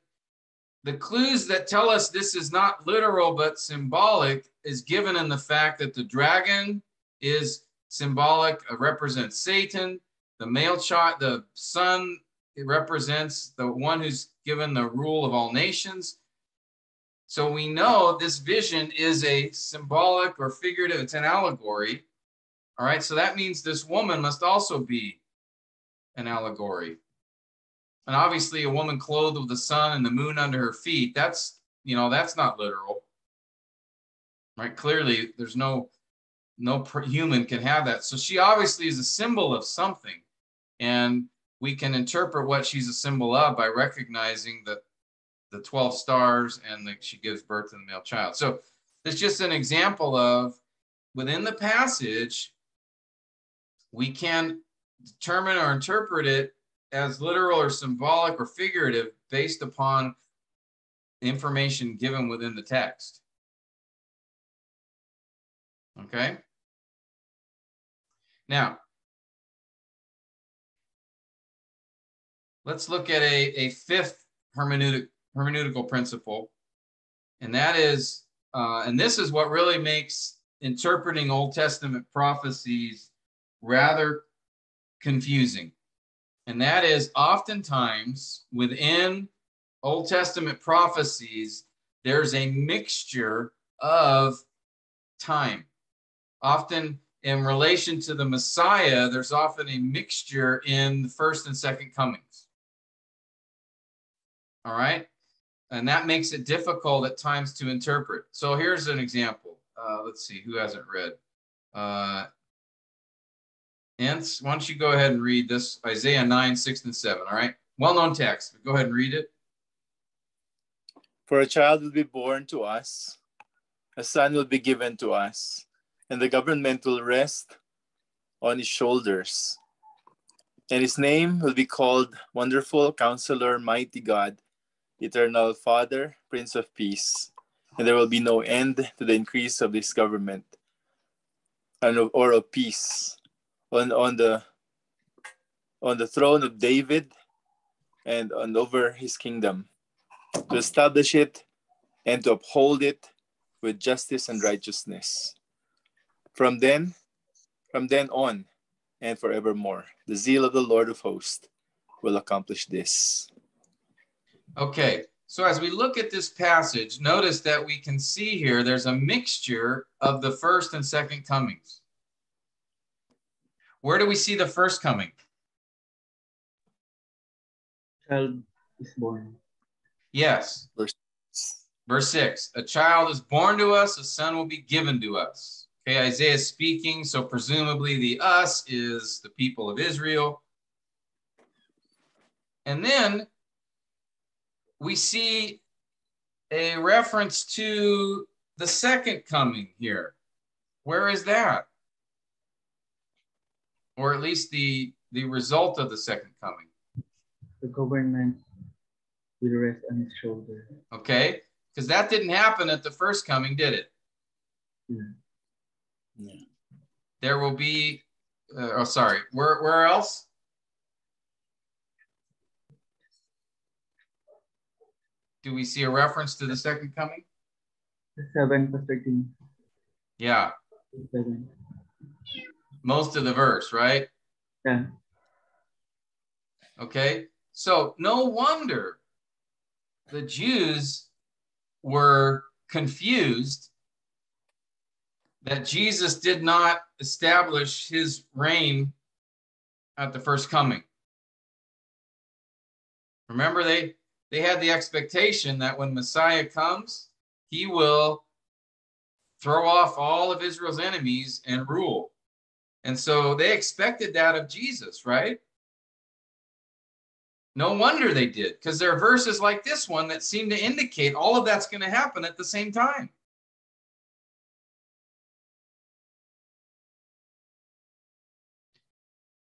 the clues that tell us this is not literal but symbolic is given in the fact that the dragon is symbolic, represents Satan. The male child, the son, it represents the one who's given the rule of all nations. So we know this vision is a symbolic or figurative, it's an allegory. All right, so that means this woman must also be an allegory. And obviously a woman clothed with the sun and the moon under her feet, that's, you know, that's not literal. Right? Clearly there's no human can have that. So she obviously is a symbol of something. And we can interpret what she's a symbol of by recognizing that the 12 stars and that she gives birth to the male child. So it's just an example of within the passage, we can determine or interpret it as literal or symbolic or figurative based upon information given within the text. Okay? Now, let's look at a fifth hermeneutical principle, and that is, and this is what really makes interpreting Old Testament prophecies rather confusing. And that is, oftentimes within Old Testament prophecies, there's a mixture of time. Often in relation to the Messiah, there's often a mixture in the first and second comings. All right? And that makes it difficult at times to interpret. So here's an example. Let's see, who hasn't read? Ents, why don't you go ahead and read this, Isaiah 9, 6, and 7, all right? Well-known text, but go ahead and read it. For a child will be born to us, a son will be given to us, and the government will rest on his shoulders. And his name will be called Wonderful Counselor, Mighty God, Eternal Father, Prince of Peace. And there will be no end to the increase of this government or of peace on the throne of David and over his kingdom, to establish it and to uphold it with justice and righteousness. From then on and forevermore, the zeal of the Lord of hosts will accomplish this. Okay, so as we look at this passage, notice that we can see here there's a mixture of the first and second comings. Where do we see the first coming? Child is born. Yes. Verse 6. A child is born to us, a son will be given to us. Okay, Isaiah is speaking, so presumably the us is the people of Israel. And then we see a reference to the second coming here. Where is that? Or at least the result of the second coming. The government will rest on his shoulder. Okay, because that didn't happen at the first coming, did it? Yeah. There will be, where else? Do we see a reference to the second coming? 7 to 13. Yeah. 7. Most of the verse, right? Yeah. Okay. So no wonder the Jews were confused that Jesus did not establish his reign at the first coming. Remember, they had the expectation that when Messiah comes, he will throw off all of Israel's enemies and rule. And so they expected that of Jesus, right? No wonder they did, because there are verses like this one that seem to indicate all of that's going to happen at the same time.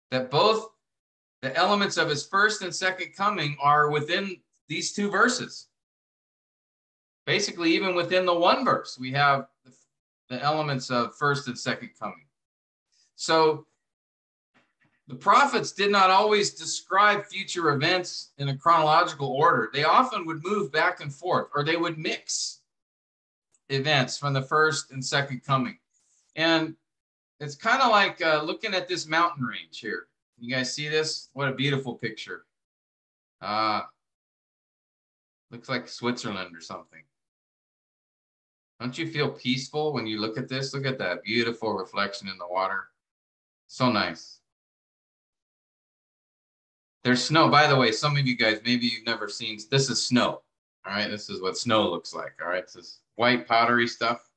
That both the elements of his first and second coming are within these two verses. Basically, even within the one verse, we have the elements of first and second coming. So the prophets did not always describe future events in a chronological order. They often would move back and forth, or they would mix events from the first and second coming. And it's kind of like looking at this mountain range here. You guys see this? What a beautiful picture. Looks like Switzerland or something. Don't you feel peaceful when you look at this? Look at that beautiful reflection in the water. So nice. There's snow. By the way, some of you guys, maybe you've never seen, this is snow. All right, this is what snow looks like. All right, this is white powdery stuff.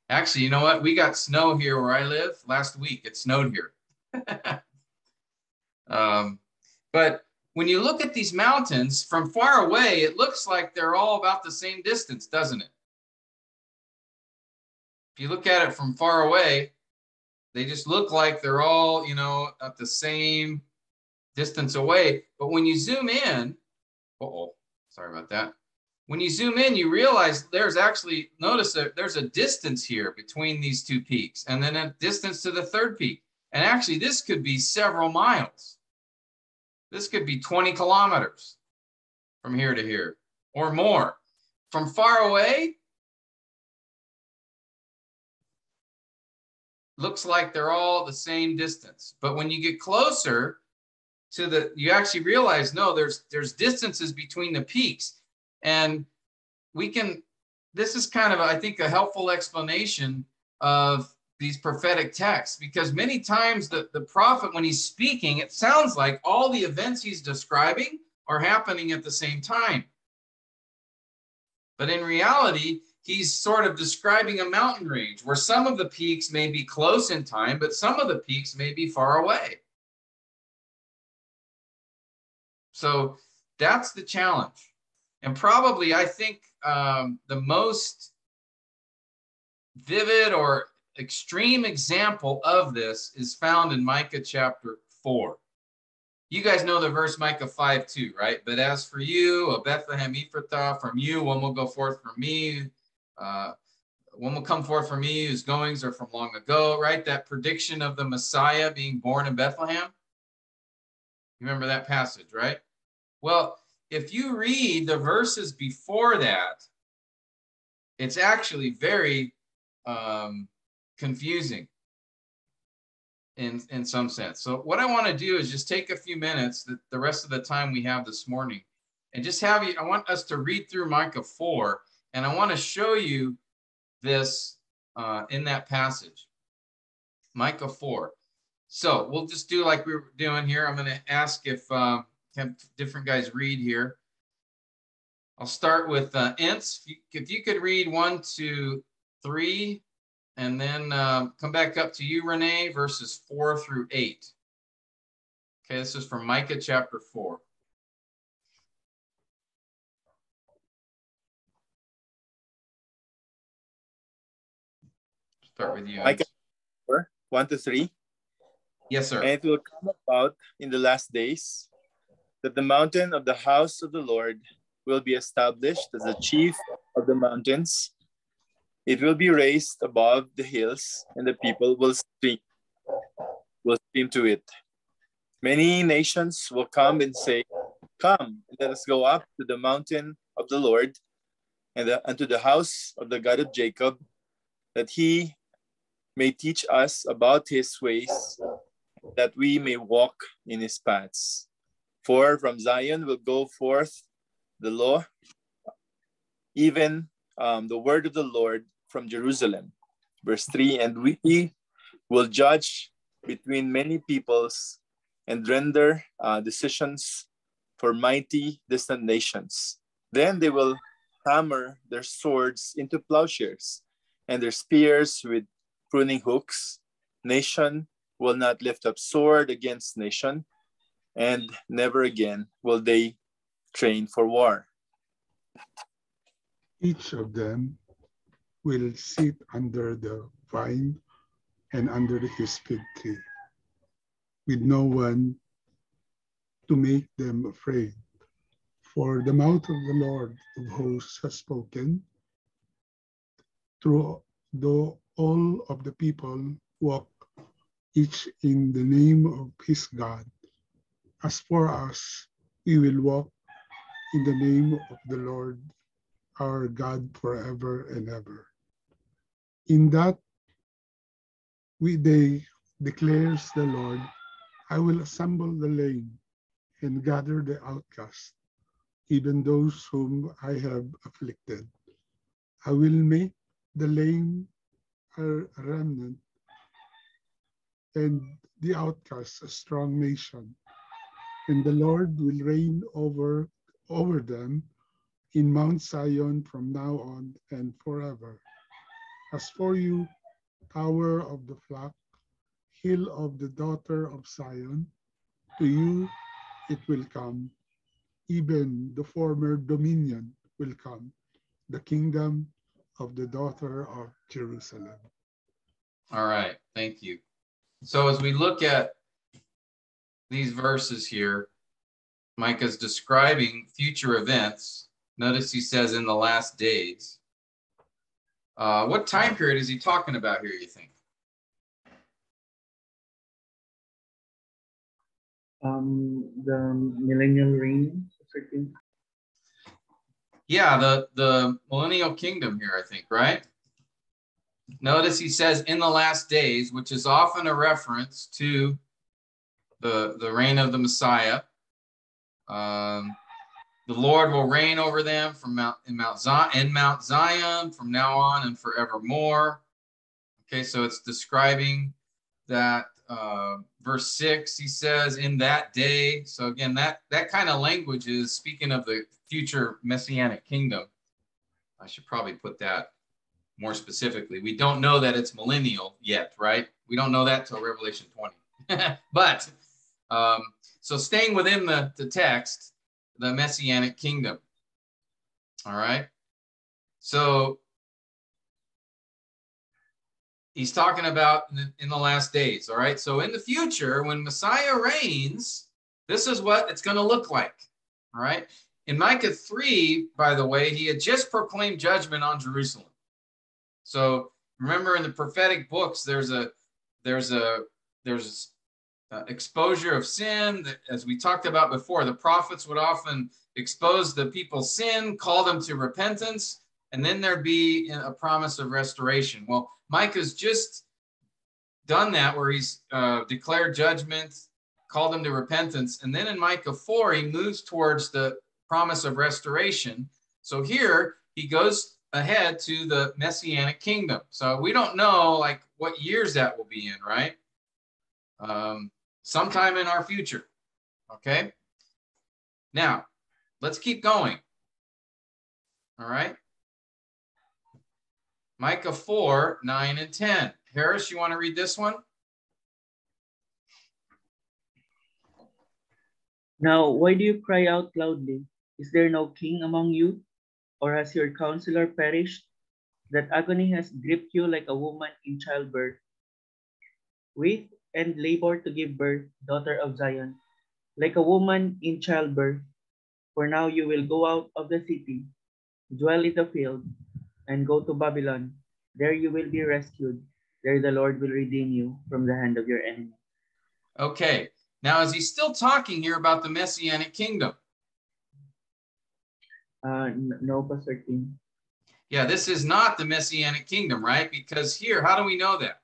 Actually, you know what? We got snow here where I live last week. It snowed here. But when you look at these mountains from far away, it looks like they're all about the same distance, doesn't it? If you look at it from far away, they just look like they're all, you know, at the same distance away. But when you zoom in, sorry about that. When you zoom in, you realize there's actually, notice that there's a distance here between these two peaks, and then a distance to the third peak. And actually, this could be several miles. This could be 20 kilometers from here to here or more. From far away, looks like they're all the same distance. But when you get closer to the, you actually realize, no, there's distances between the peaks. And we can, this is kind of, I think, a helpful explanation of these prophetic texts, because many times the prophet, when he's speaking, it sounds like all the events he's describing are happening at the same time. But in reality, he's sort of describing a mountain range where some of the peaks may be close in time, but some of the peaks may be far away. So that's the challenge. And probably, I think, the most vivid or extreme example of this is found in Micah chapter 4. You guys know the verse Micah 5:2, right? But as for you, O Bethlehem Ephrathah, from you one will go forth from me. One will come forth from me whose goings are from long ago, right? That prediction of the Messiah being born in Bethlehem. You remember that passage, right? Well, if you read the verses before that, it's actually very confusing in some sense. So what I want to do is just take a few minutes, the rest of the time we have this morning, and just have you, I want us to read through Micah 4, and I want to show you this in that passage. Micah 4. So we'll just do like we were doing here. I'm going to ask if have different guys read here. I'll start with Ince. If you could read 1 to 3, and then come back up to you, Renee, verses 4 through 8. Okay, this is from Micah chapter 4. Start with you, Micah Ince. 4, 1 to 3. Yes, sir. And it will come about in the last days that the mountain of the house of the Lord will be established as the chief of the mountains. It will be raised above the hills, and the people will stream to it. Many nations will come and say, "Come, let us go up to the mountain of the Lord, and to the house of the God of Jacob, that he may teach us about his ways, that we may walk in his paths. For from Zion will go forth the law, even the word of the Lord from Jerusalem. Verse 3, and we will judge between many peoples and render decisions for mighty distant nations. Then they will hammer their swords into plowshares and their spears with pruning hooks. Nation will not lift up sword against nation, and never again will they train for war. Each of them will sit under the vine and under his fig tree, with no one to make them afraid. For the mouth of the Lord of hosts has spoken, through though all of the people walk each in the name of his God. As for us, we will walk in the name of the Lord our God forever and ever. In that day declares the Lord, I will assemble the lame and gather the outcast, even those whom I have afflicted. I will make the lame a remnant and the outcast a strong nation. And the Lord will reign over them in Mount Zion from now on and forever. As for you, tower of the flock, hill of the daughter of Zion, to you it will come, even the former dominion will come, the kingdom of the daughter of Jerusalem. All right, thank you. So as we look at these verses here, Micah's describing future events. Notice he says in the last days. What time period is he talking about here, you think? The millennial reign, certain. Yeah, the millennial kingdom here, I think, right? Notice he says in the last days, which is often a reference to the reign of the Messiah. The Lord will reign over them from Mount Zion from now on and forevermore. Okay, so it's describing that verse 6, he says, in that day. So again, that kind of language is speaking of the future messianic kingdom. I should probably put that more specifically. We don't know that it's millennial yet, right? We don't know that till Revelation 20. But so staying within the text, the messianic kingdom. All right. So he's talking about in the last days. All right. So in the future, when Messiah reigns, this is what it's going to look like. All right. In Micah 3, by the way, he had just proclaimed judgment on Jerusalem. So remember in the prophetic books, there's exposure of sin. That, as we talked about before, the prophets would often expose the people's sin, call them to repentance, and then there'd be a promise of restoration. Well, Micah's just done that, where he's declared judgment, called them to repentance, and then in Micah 4, he moves towards the promise of restoration. So here he goes ahead to the messianic kingdom. So we don't know like what years that will be in, right? Sometime in our future. Okay. Now let's keep going. All right. Micah 4, 9 and 10. Harris, you want to read this one? Now, why do you cry out loudly? Is there no king among you? Or has your counselor perished? That agony has gripped you like a woman in childbirth. Weep and labor to give birth, daughter of Zion, like a woman in childbirth. For now you will go out of the city, dwell in the field, and go to Babylon. There you will be rescued. There the Lord will redeem you from the hand of your enemy. Okay. Now, is he still talking here about the messianic kingdom? No, Pastor King. Yeah, this is not the messianic kingdom, right? Because here, how do we know that?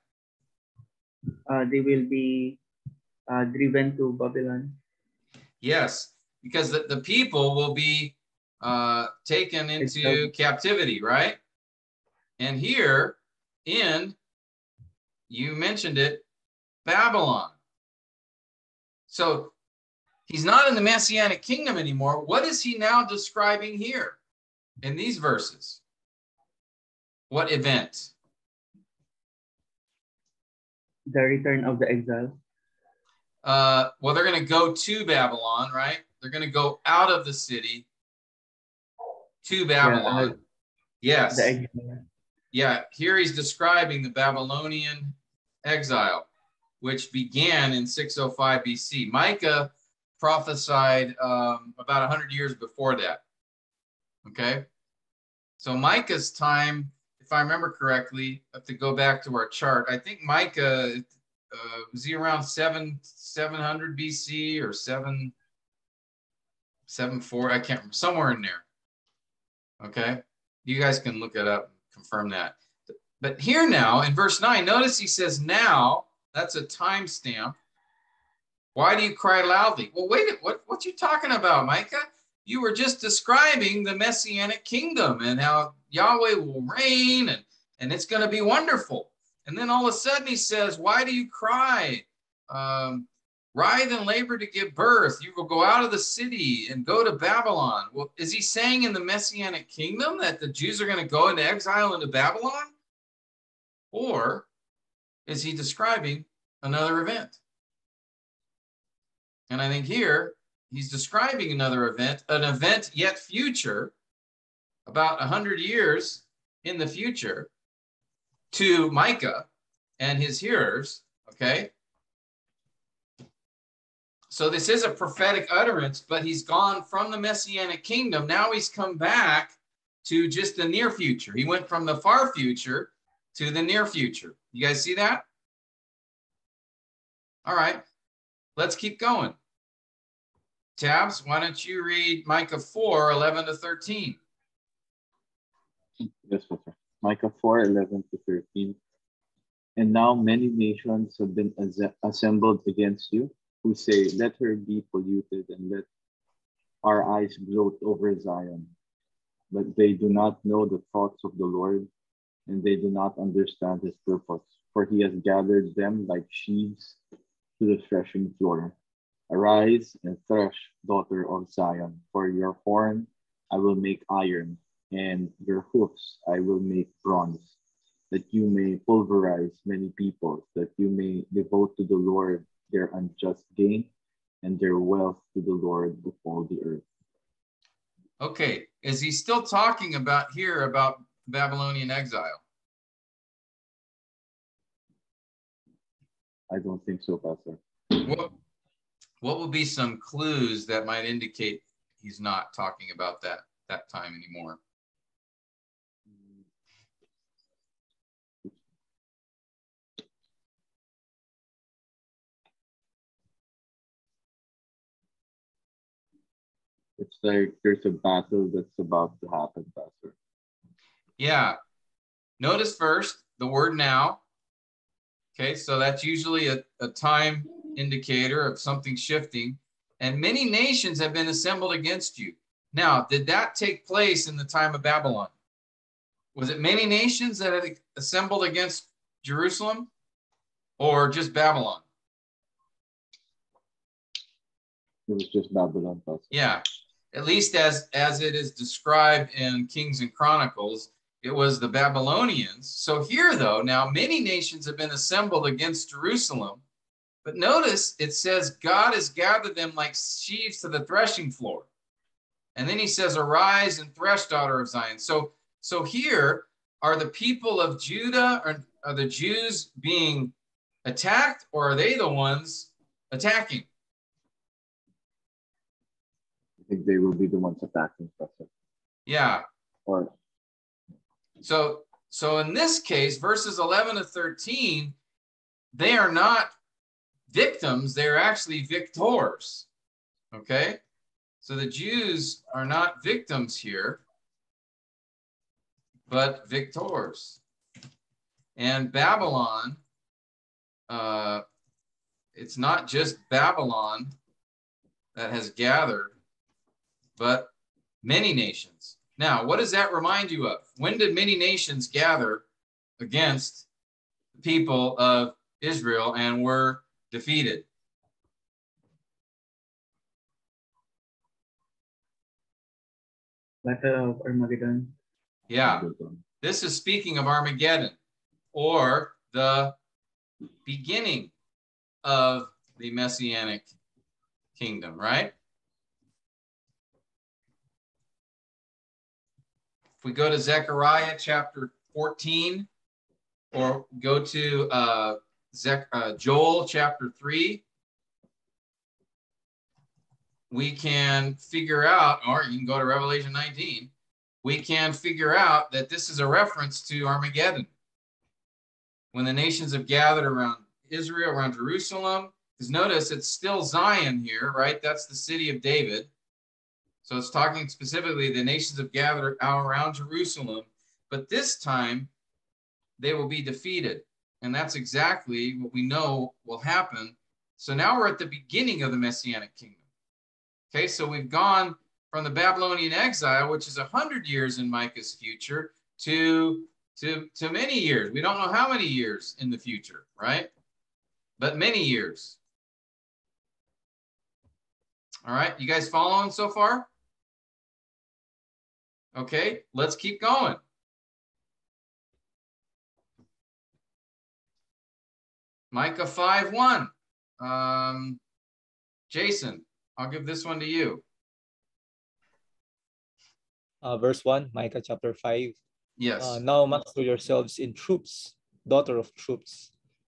They will be driven to Babylon. Yes, because the people will be taken into captivity, right? And here you mentioned it, Babylon. So he's not in the Messianic kingdom anymore. What is he now describing here in these verses? What event? The return of the exile. Well, they're going to go to Babylon, right? They're going to go out of the city to Babylon. Yes. The exile. Yeah, here he's describing the Babylonian exile, which began in 605 BC. Micah prophesied about 100 years before that. Okay, so Micah's time, if I remember correctly, I have to go back to our chart. I think Micah was he around 700 BC or 774? I can't remember, somewhere in there. Okay, you guys can look it up and confirm that. But here now in verse 9, notice he says now. That's a timestamp. Why do you cry loudly? Well, wait, what you talking about, Micah? You were just describing the Messianic kingdom and how Yahweh will reign and it's going to be wonderful. And then all of a sudden he says, why do you cry? Writhe and labor to give birth. You will go out of the city and go to Babylon. Well, is he saying in the Messianic kingdom that the Jews are going to go into exile into Babylon? Or is he describing another event? And I think here he's describing another event, an event yet future, about 100 years in the future, to Micah and his hearers, okay? So this is a prophetic utterance, but he's gone from the Messianic kingdom. Now he's come back to just the near future. He went from the far future to the near future. You guys see that? All right, let's keep going. Tabs, why don't you read Micah 4, 11 to 13? Yes, Pastor. Micah 4, 11 to 13. And now many nations have been assembled against you, who say, let her be polluted and let our eyes gloat over Zion. But they do not know the thoughts of the Lord, and they do not understand his purpose. For he has gathered them like sheaves to the threshing floor. Arise and thresh, daughter of Zion, for your horn I will make iron, and your hoofs I will make bronze, that you may pulverize many peoples, that you may devote to the Lord their unjust gain, and their wealth to the Lord of all the earth. Okay, is he still talking about here about Babylonian exile? I don't think so, Pastor. What would be some clues that might indicate he's not talking about that time anymore? It's like there's a battle that's about to happen, Pastor. Yeah. Notice first the word now. Okay, so that's usually a time indicator of something shifting. And many nations have been assembled against you. Now, did that take place in the time of Babylon? Was it many nations that had assembled against Jerusalem or just Babylon? It was just Babylon, Pastor. Yeah, at least as it is described in Kings and Chronicles, it was the Babylonians. So here, though, now many nations have been assembled against Jerusalem. But notice it says God has gathered them like sheaves to the threshing floor. And then he says, arise and thresh, daughter of Zion. So here are the people of Judah, or are the Jews being attacked, or are they the ones attacking? I think they will be the ones attacking, Pastor. Yeah. Or So in this case, verses 11 to 13, they are not victims, they're actually victors. Okay? So the Jews are not victims here, but victors. And Babylon it's not just Babylon that has gathered, but many nations. Now, what does that remind you of? When did many nations gather against the people of Israel and were defeated? Battle of Armageddon. Yeah, this is speaking of Armageddon, or the beginning of the Messianic kingdom, right? If we go to Zechariah chapter 14, or go to Joel chapter 3, we can figure out, or you can go to Revelation 19, we can figure out that this is a reference to Armageddon. When the nations have gathered around Israel, around Jerusalem, because notice it's still Zion here, right? That's the city of David. So it's talking specifically, the nations have gathered around Jerusalem, but this time they will be defeated. And that's exactly what we know will happen. So now we're at the beginning of the Messianic kingdom. Okay, so we've gone from the Babylonian exile, which is 100 years in Micah's future, to many years. We don't know how many years in the future, right? But many years. All right, you guys following so far? Okay, let's keep going. Micah 5:1. Jason, I'll give this one to you. Verse 1, Micah chapter 5. Yes. Now muster yourselves in troops, daughter of troops.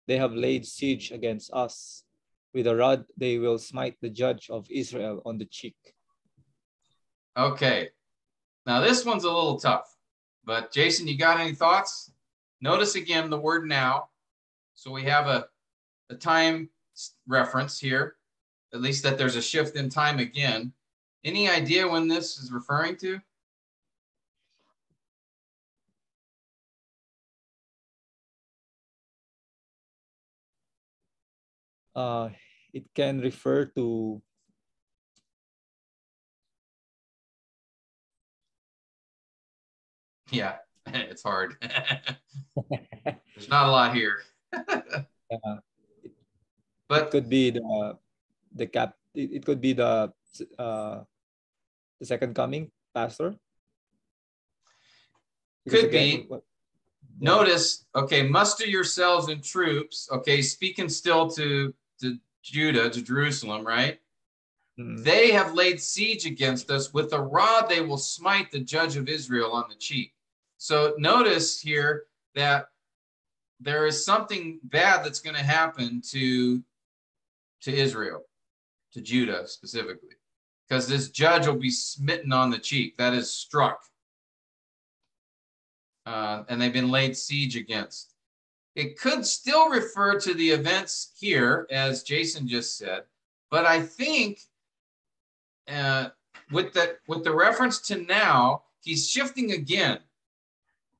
They have laid siege against us. With a rod they will smite the judge of Israel on the cheek. Okay. Now this one's a little tough, but Jason, you got any thoughts? Notice again the word now. So we have a time reference here, at least that there's a shift in time again. Any idea when this is referring to? It can refer to Yeah, it's hard. There's not a lot here. But it could be it could be the second coming, Pastor. Because could again, be. Notice, okay, muster yourselves in troops. Okay, speaking still to Judah, to Jerusalem, right? Mm-hmm. They have laid siege against us. With a rod, they will smite the judge of Israel on the cheek. So notice here that there is something bad that's going to happen to Israel, to Judah specifically, because this judge will be smitten on the cheek. That is struck. And they've been laid siege against. It could still refer to the events here, as Jason just said, but I think with the reference to now, he's shifting again.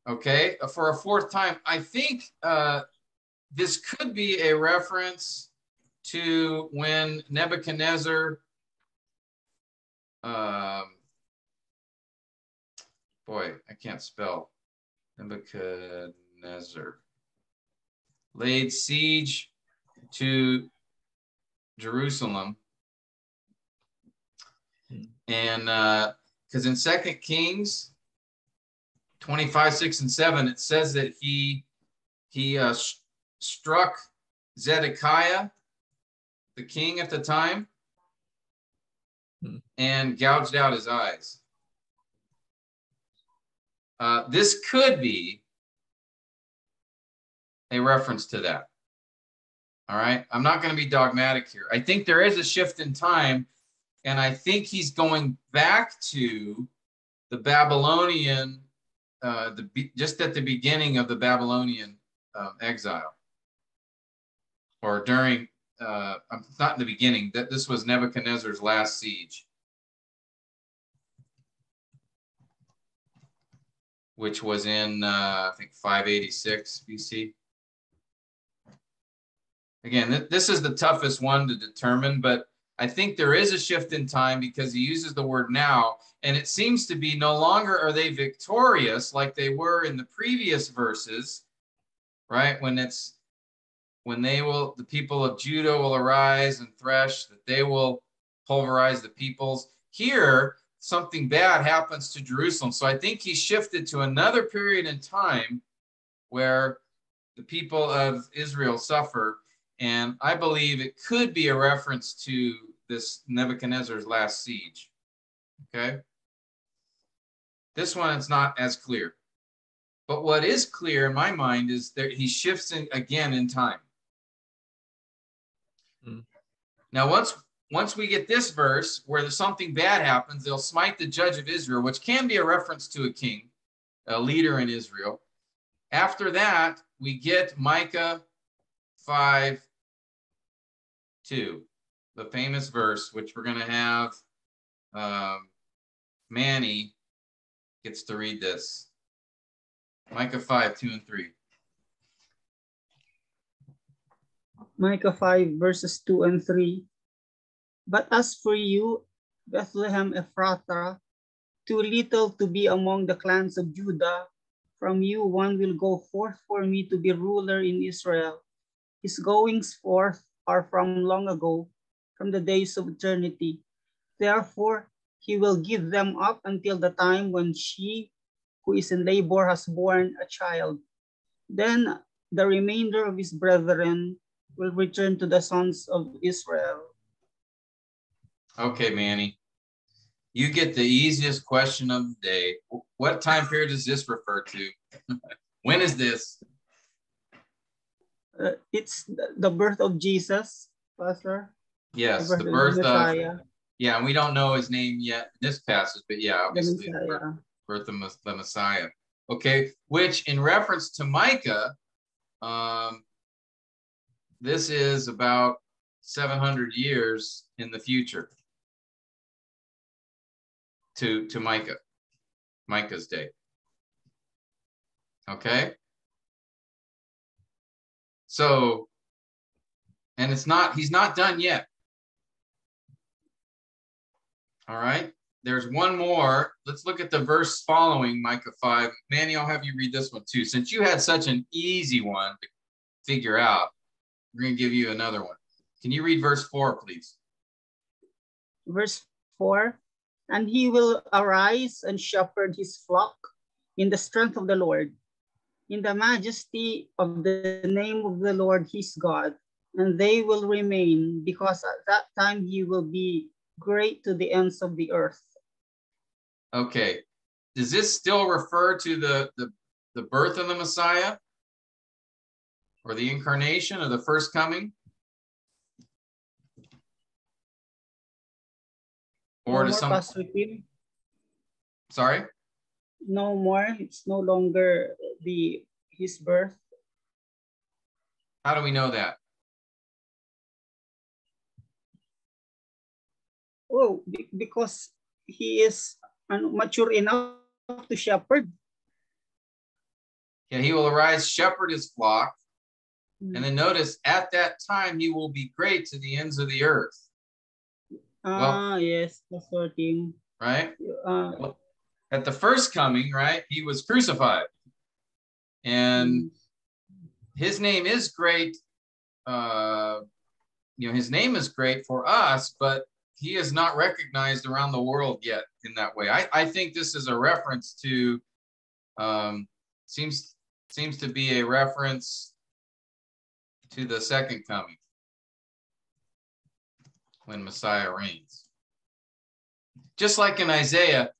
Okay, for a fourth time. I think this could be a reference to when Nebuchadnezzar, boy, I can't spell. Nebuchadnezzar laid siege to Jerusalem, and because in 2 Kings 25:6-7, it says that he struck Zedekiah, the king at the time, and gouged out his eyes. This could be a reference to that. All right. I'm not going to be dogmatic here. I think there is a shift in time, and I think he's going back to the Babylonian, just at the beginning of the Babylonian exile, or during, not in the beginning, that this was Nebuchadnezzar's last siege, which was in, I think, 586 BC. Again, this is the toughest one to determine, but I think there is a shift in time because he uses the word now, and it seems to be no longer are they victorious like they were in the previous verses, right? When the people of Judah will arise and thresh, that they will pulverize the peoples. Here, something bad happens to Jerusalem. So I think he shifted to another period in time where the people of Israel suffer. And I believe it could be a reference to this Nebuchadnezzar's last siege. Okay. This one is not as clear. But what is clear in my mind is that he shifts again in time. Now, once we get this verse where there's something bad happens, they'll smite the judge of Israel, which can be a reference to a king, a leader in Israel. After that, we get Micah 5:2, the famous verse, which we're going to have Manny gets to read this. Micah 5:2 and 3. Micah 5 verses 2 and 3. But as for you, Bethlehem Ephrathah, too little to be among the clans of Judah, from you one will go forth for me to be ruler in Israel. His goings forth are from long ago, from the days of eternity. Therefore, he will give them up until the time when she who is in labor has borne a child. Then the remainder of his brethren will return to the sons of Israel. Okay, Manny. You get the easiest question of the day. What time period does this refer to? When is this? It's the birth of Jesus, Pastor. Yes, the birth of Messiah. Yeah, and we don't know his name yet in this passage, but yeah, obviously the birth of the Messiah. Okay, which in reference to Micah, this is about 700 years in the future to Micah's day. Okay. So, and he's not done yet. All right. There's one more. Let's look at the verse following Micah 5. Manny, I'll have you read this one too. Since you had such an easy one to figure out, we're going to give you another one. Can you read verse 4, please? Verse 4. And he will arise and shepherd his flock in the strength of the Lord, in the majesty of the name of the Lord his God, and they will remain, because at that time he will be great to the ends of the earth. Okay. Does this still refer to the birth of the Messiah? Or the incarnation or the first coming? Or no more, Pastor Kim. Sorry? No more. It's no longer his birth. How do we know that? Oh, because he is mature enough to shepherd. Yeah, he will arise, shepherd his flock. And then notice, at that time, he will be great to the ends of the earth. Yes, that's what him. Right? At the first coming, right, he was crucified. And his name is great. His name is great for us, but he is not recognized around the world yet in that way. I think this is a reference to, seems to be a reference to the second coming, when Messiah reigns. Just like in Isaiah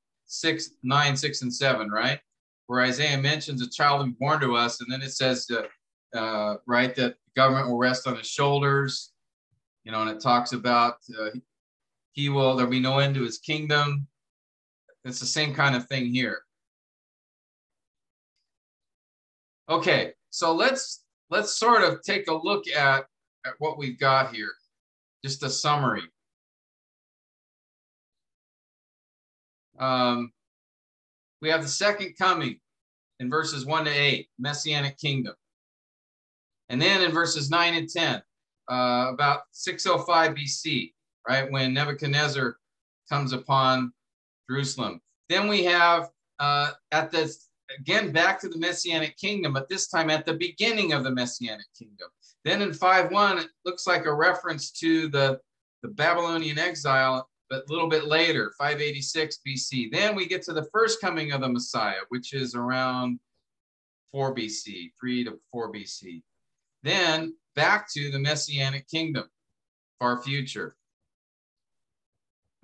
9, 6, and 7, right? Where Isaiah mentions a child will be born to us, and then it says right, that government will rest on his shoulders, and it talks about there'll be no end to his kingdom. It's the same kind of thing here. Okay, so let's sort of take a look at what we've got here. Just a summary. We have the second coming in verses 1 to 8, Messianic kingdom. And then in verses 9 and 10, about 605 BC, right? When Nebuchadnezzar comes upon Jerusalem. Then we have at this, again, back to the Messianic kingdom, but this time at the beginning of the Messianic kingdom. Then in 5:1, it looks like a reference to the Babylonian exile, but a little bit later, 586 BC. Then we get to the first coming of the Messiah, which is around 4 BC, 3 to 4 BC. Then back to the Messianic kingdom, far future.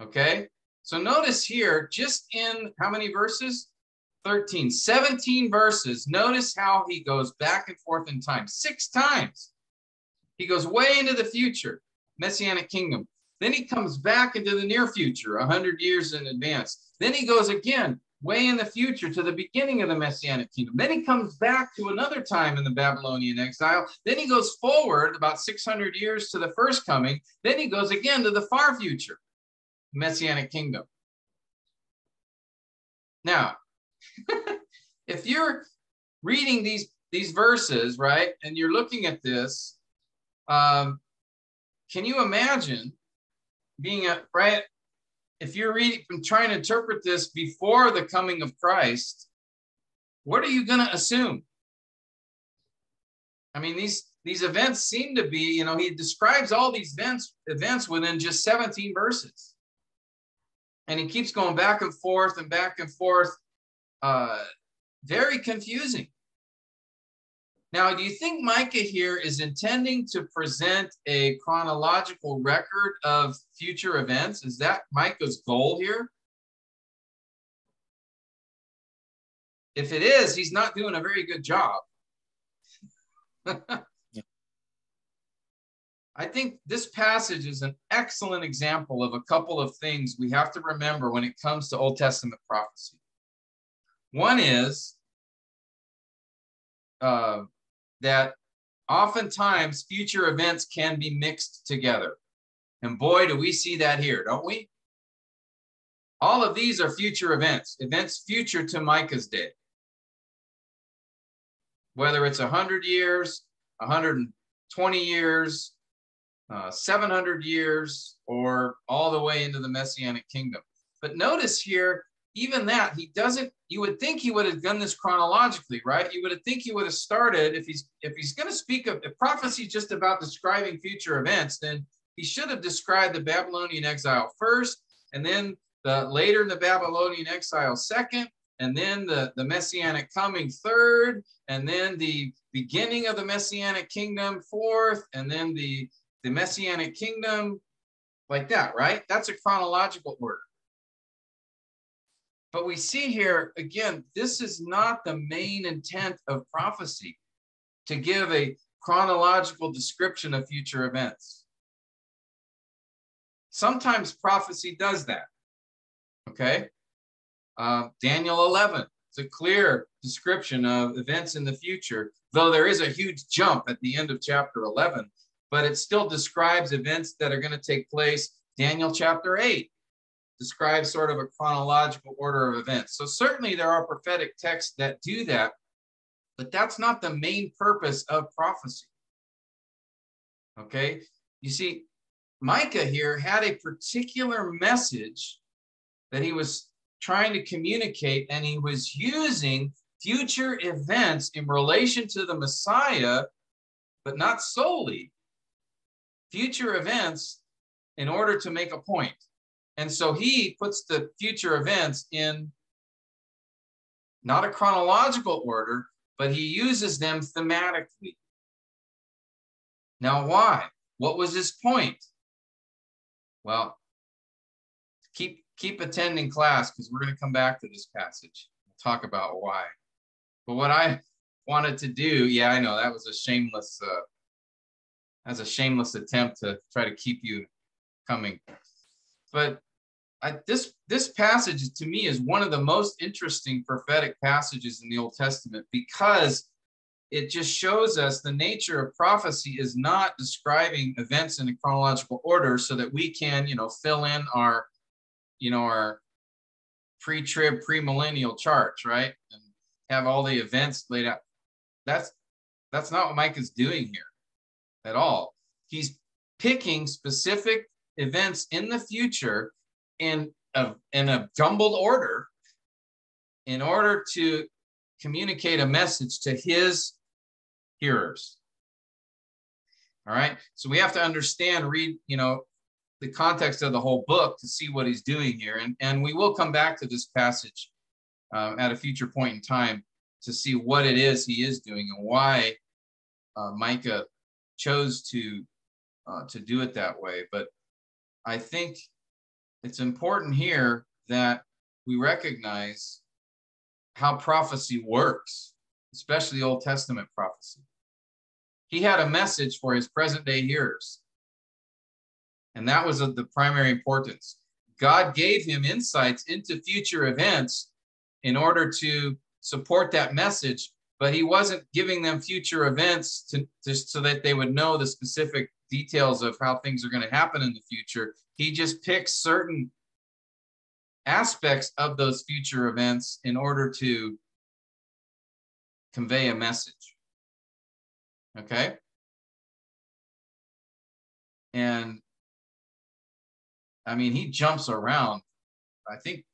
Okay, so notice here, just in how many verses? 13, 17 verses. Notice how he goes back and forth in time 6 times. He goes way into the future, Messianic kingdom. Then he comes back into the near future, 100 years in advance. Then he goes again, way in the future to the beginning of the Messianic kingdom. Then he comes back to another time in the Babylonian exile. Then he goes forward about 600 years to the first coming. Then he goes again to the far future, Messianic kingdom. Now, if you're reading these verses, right, and you're looking at this, can you imagine being right? If you're reading and trying to interpret this before the coming of Christ, what are you going to assume? I mean, these events seem to be, he describes all these events within just 17 verses. And he keeps going back and forth and back and forth. Very confusing. Now, do you think Micah here is intending to present a chronological record of future events? Is that Micah's goal here? If it is, he's not doing a very good job. I think this passage is an excellent example of a couple of things we have to remember when it comes to Old Testament prophecy. One is that oftentimes future events can be mixed together. And boy, do we see that here, don't we? All of these are future events future to Micah's day. Whether it's 100 years, 120 years, 700 years, or all the way into the Messianic kingdom. But notice here, even that, he doesn't, you would think he would have done this chronologically, right? You would think he would have started, if he's going to speak of, if prophecy is just about describing future events, then he should have described the Babylonian exile first, and then later in the Babylonian exile second, and then the Messianic coming third, and then the beginning of the Messianic kingdom fourth, and then the Messianic kingdom, like that, right? That's a chronological order. But we see here, again, this is not the main intent of prophecy, to give a chronological description of future events. Sometimes prophecy does that, okay? Daniel 11, it's a clear description of events in the future, though there is a huge jump at the end of chapter 11, but it still describes events that are going to take place. Daniel chapter 8 describes sort of a chronological order of events. So certainly there are prophetic texts that do that, but that's not the main purpose of prophecy. Okay? You see, Micah here had a particular message that he was trying to communicate, and he was using future events in relation to the Messiah, but not solely. Future events in order to make a point. And so he puts the future events in not a chronological order, but he uses them thematically. Now, why? What was his point? Well, keep attending class, because we're going to come back to this passage and talk about why. But what I wanted to do, yeah, I know that was a shameless attempt to try to keep you coming. But this passage to me is one of the most interesting prophetic passages in the Old Testament, because it just shows us the nature of prophecy is not describing events in a chronological order so that we can, fill in our pre-trib, premillennial charts, right? And have all the events laid out. That's not what Micah's doing here at all. He's picking specific events in the future in a jumbled order in order to communicate a message to his hearers. All right. So we have to understand, read, the context of the whole book to see what he's doing here. And we will come back to this passage at a future point in time to see what it is he is doing and why Micah chose to do it that way. But I think it's important here that we recognize how prophecy works, especially Old Testament prophecy. He had a message for his present day hearers. And that was of the primary importance. God gave him insights into future events in order to support that message, but he wasn't giving them future events to just so that they would know the specific details of how things are going to happen in the future. He just picks certain aspects of those future events in order to convey a message. Okay? And I mean, he jumps around. I think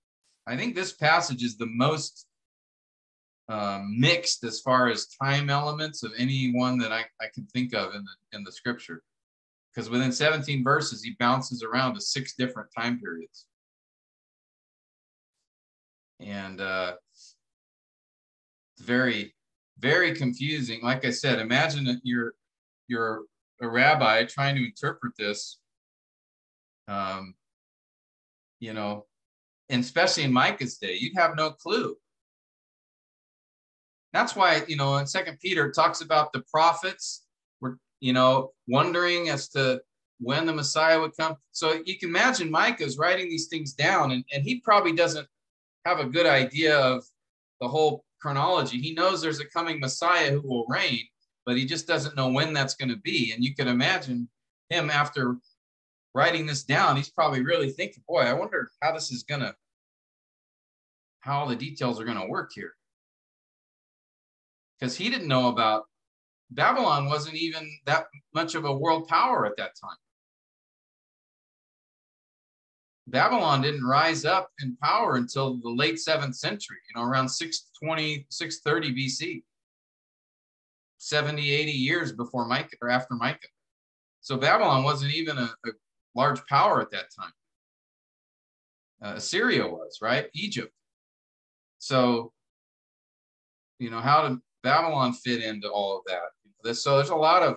this passage is the most mixed as far as time elements of any one that I can think of in the scripture. Because within 17 verses, he bounces around to 6 different time periods. And it's very, very confusing. Like I said, imagine that you're a rabbi trying to interpret this, and especially in Micah's day, you'd have no clue. That's why, in 2 Peter, it talks about the prophets were, wondering as to when the Messiah would come. So you can imagine Micah's writing these things down, and he probably doesn't have a good idea of the whole chronology. He knows there's a coming Messiah who will reign, but he just doesn't know when that's going to be. And you can imagine him after writing this down, he's probably really thinking, boy, I wonder how all the details are going to work here. Because he didn't know about Babylon wasn't even that much of a world power at that time. Babylon didn't rise up in power until the late 7th century, around 620, 630 BC. 70, 80 years before Micah or after Micah. So Babylon wasn't even a large power at that time. Assyria was, right? Egypt. So, how did Babylon fit into all of that? So there's I'm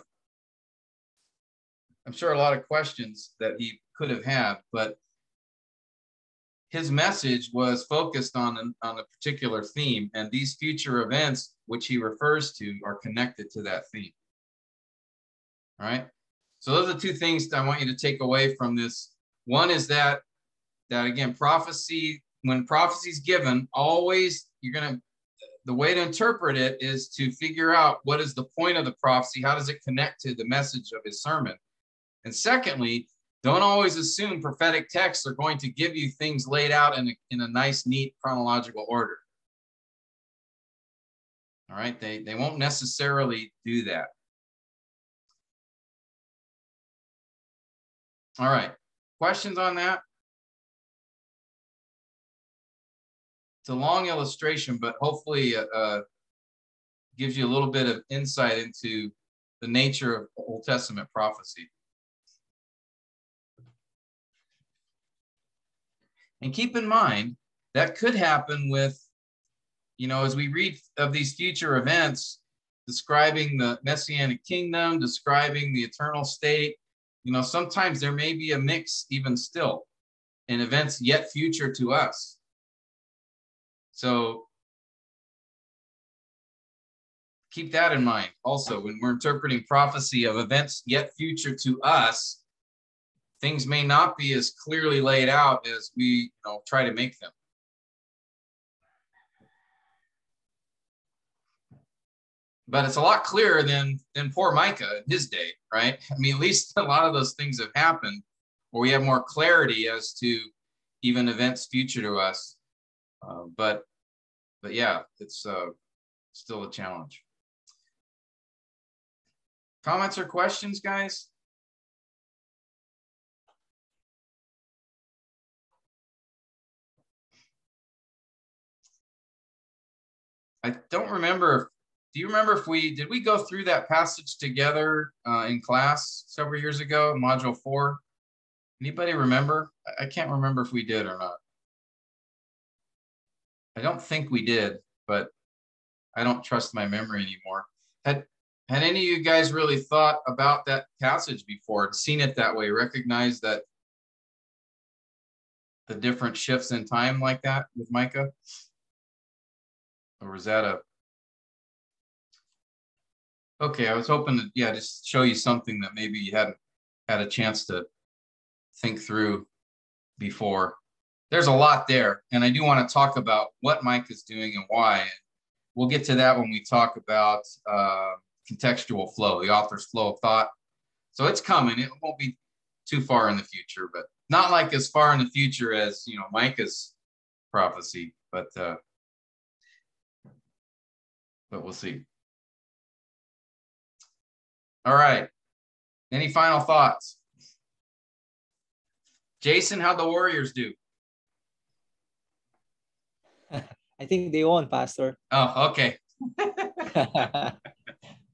sure a lot of questions that he could have had, but his message was focused on a particular theme, and these future events, which he refers to, are connected to that theme. All right. So those are 2 things that I want you to take away from this. One is that again, prophecy, when prophecy is given, always the way to interpret it is to figure out what is the point of the prophecy, how does it connect to the message of his sermon. And secondly, don't always assume prophetic texts are going to give you things laid out in a nice, neat chronological order. All right, they won't necessarily do that. All right, questions on that? It's a long illustration, but hopefully gives you a little bit of insight into the nature of Old Testament prophecy. And keep in mind, that could happen with, as we read of these future events, describing the Messianic kingdom, describing the eternal state, sometimes there may be a mix even still in events yet future to us. So keep that in mind also when we're interpreting prophecy of events yet future to us. Things may not be as clearly laid out as we try to make them. But it's a lot clearer than poor Micah in his day, right? I mean, at least a lot of those things have happened where we have more clarity as to even events future to us. But yeah, it's still a challenge. Comments or questions, guys? I don't remember. Do you remember if did we go through that passage together in class several years ago, module 4? Anybody remember? I can't remember if we did or not. I don't think we did, but I don't trust my memory anymore. Had any of you guys really thought about that passage before, seen it that way, recognized that the different shifts in time like that with Micah? Or was that okay, I was hoping to, just show you something that maybe you hadn't had a chance to think through before. There's a lot there, and I do want to talk about what Micah's doing and why. We'll get to that when we talk about contextual flow, the author's flow of thought. So it's coming. It won't be too far in the future, but not like as far in the future as, Micah's prophecy, but we'll see. All right. Any final thoughts? Jason, how'd the Warriors do? I think they won, Pastor. Oh, okay.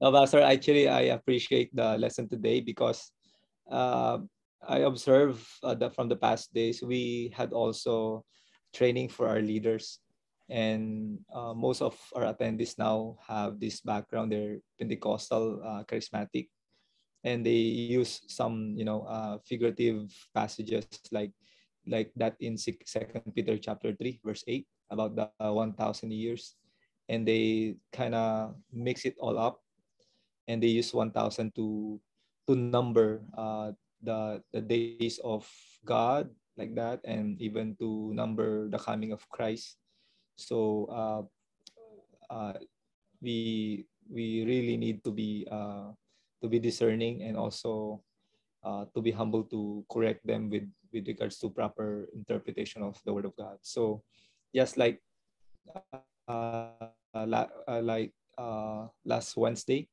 No, Pastor, actually, I appreciate the lesson today because I observed that from the past days, we had also training for our leaders. And most of our attendees now have this background. They're Pentecostal, charismatic, and they use some, figurative passages like that in 2 Peter chapter 3, verse 8, about the 1,000 years. And they kind of mix it all up, and they use 1,000 to number the days of God, like that, and even to number the coming of Christ. So we really need to be discerning, and also to be humble to correct them with regards to proper interpretation of the Word of God. So just like last Wednesday,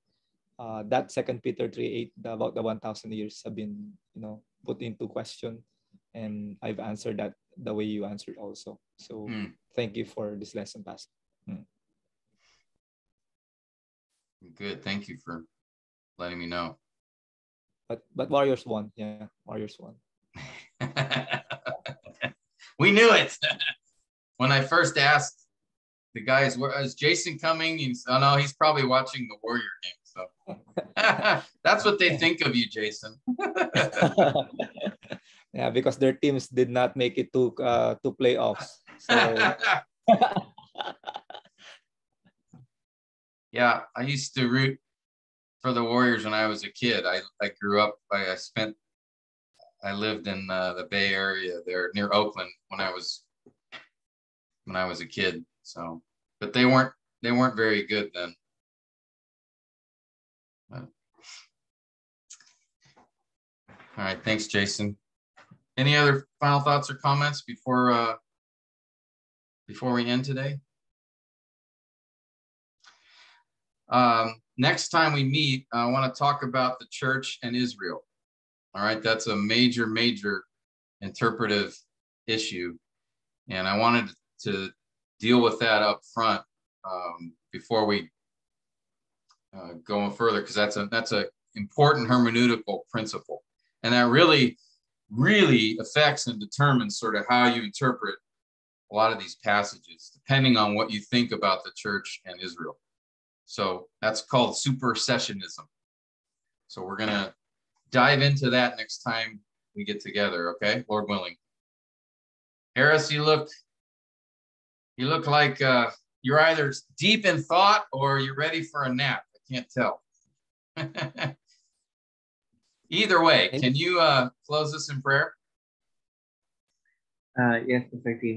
that 2 Peter 3:8 about the 1,000 years have been put into question, and I've answered that the way you answered also. So thank you for this lesson, Pastor. Good. Thank you for letting me know. But Warriors won. Yeah, Warriors won. We knew it. When I first asked the guys, is Jason coming? He said, oh no, he's probably watching the Warrior game. So that's what they think of you, Jason. Yeah, because their teams did not make it to playoffs. So yeah, I used to root for the Warriors when I was a kid. I grew up. I lived in the Bay Area there near Oakland when I was a kid. So, but they weren't very good then. But, all right, thanks, Jason. Any other final thoughts or comments before we end today? Next time we meet, I want to talk about the church and Israel. All right, that's a major interpretive issue, and I wanted to deal with that up front before we go further, because that's a important hermeneutical principle, and that really affects and determines sort of how you interpret a lot of these passages, depending on what you think about the church and Israel. So that's called supersessionism. So we're going to dive into that next time we get together, okay? Lord willing. Harris, you look like you're either deep in thought or you're ready for a nap. I can't tell. Either way, can you close us in prayer? Yes, Pastor Tim.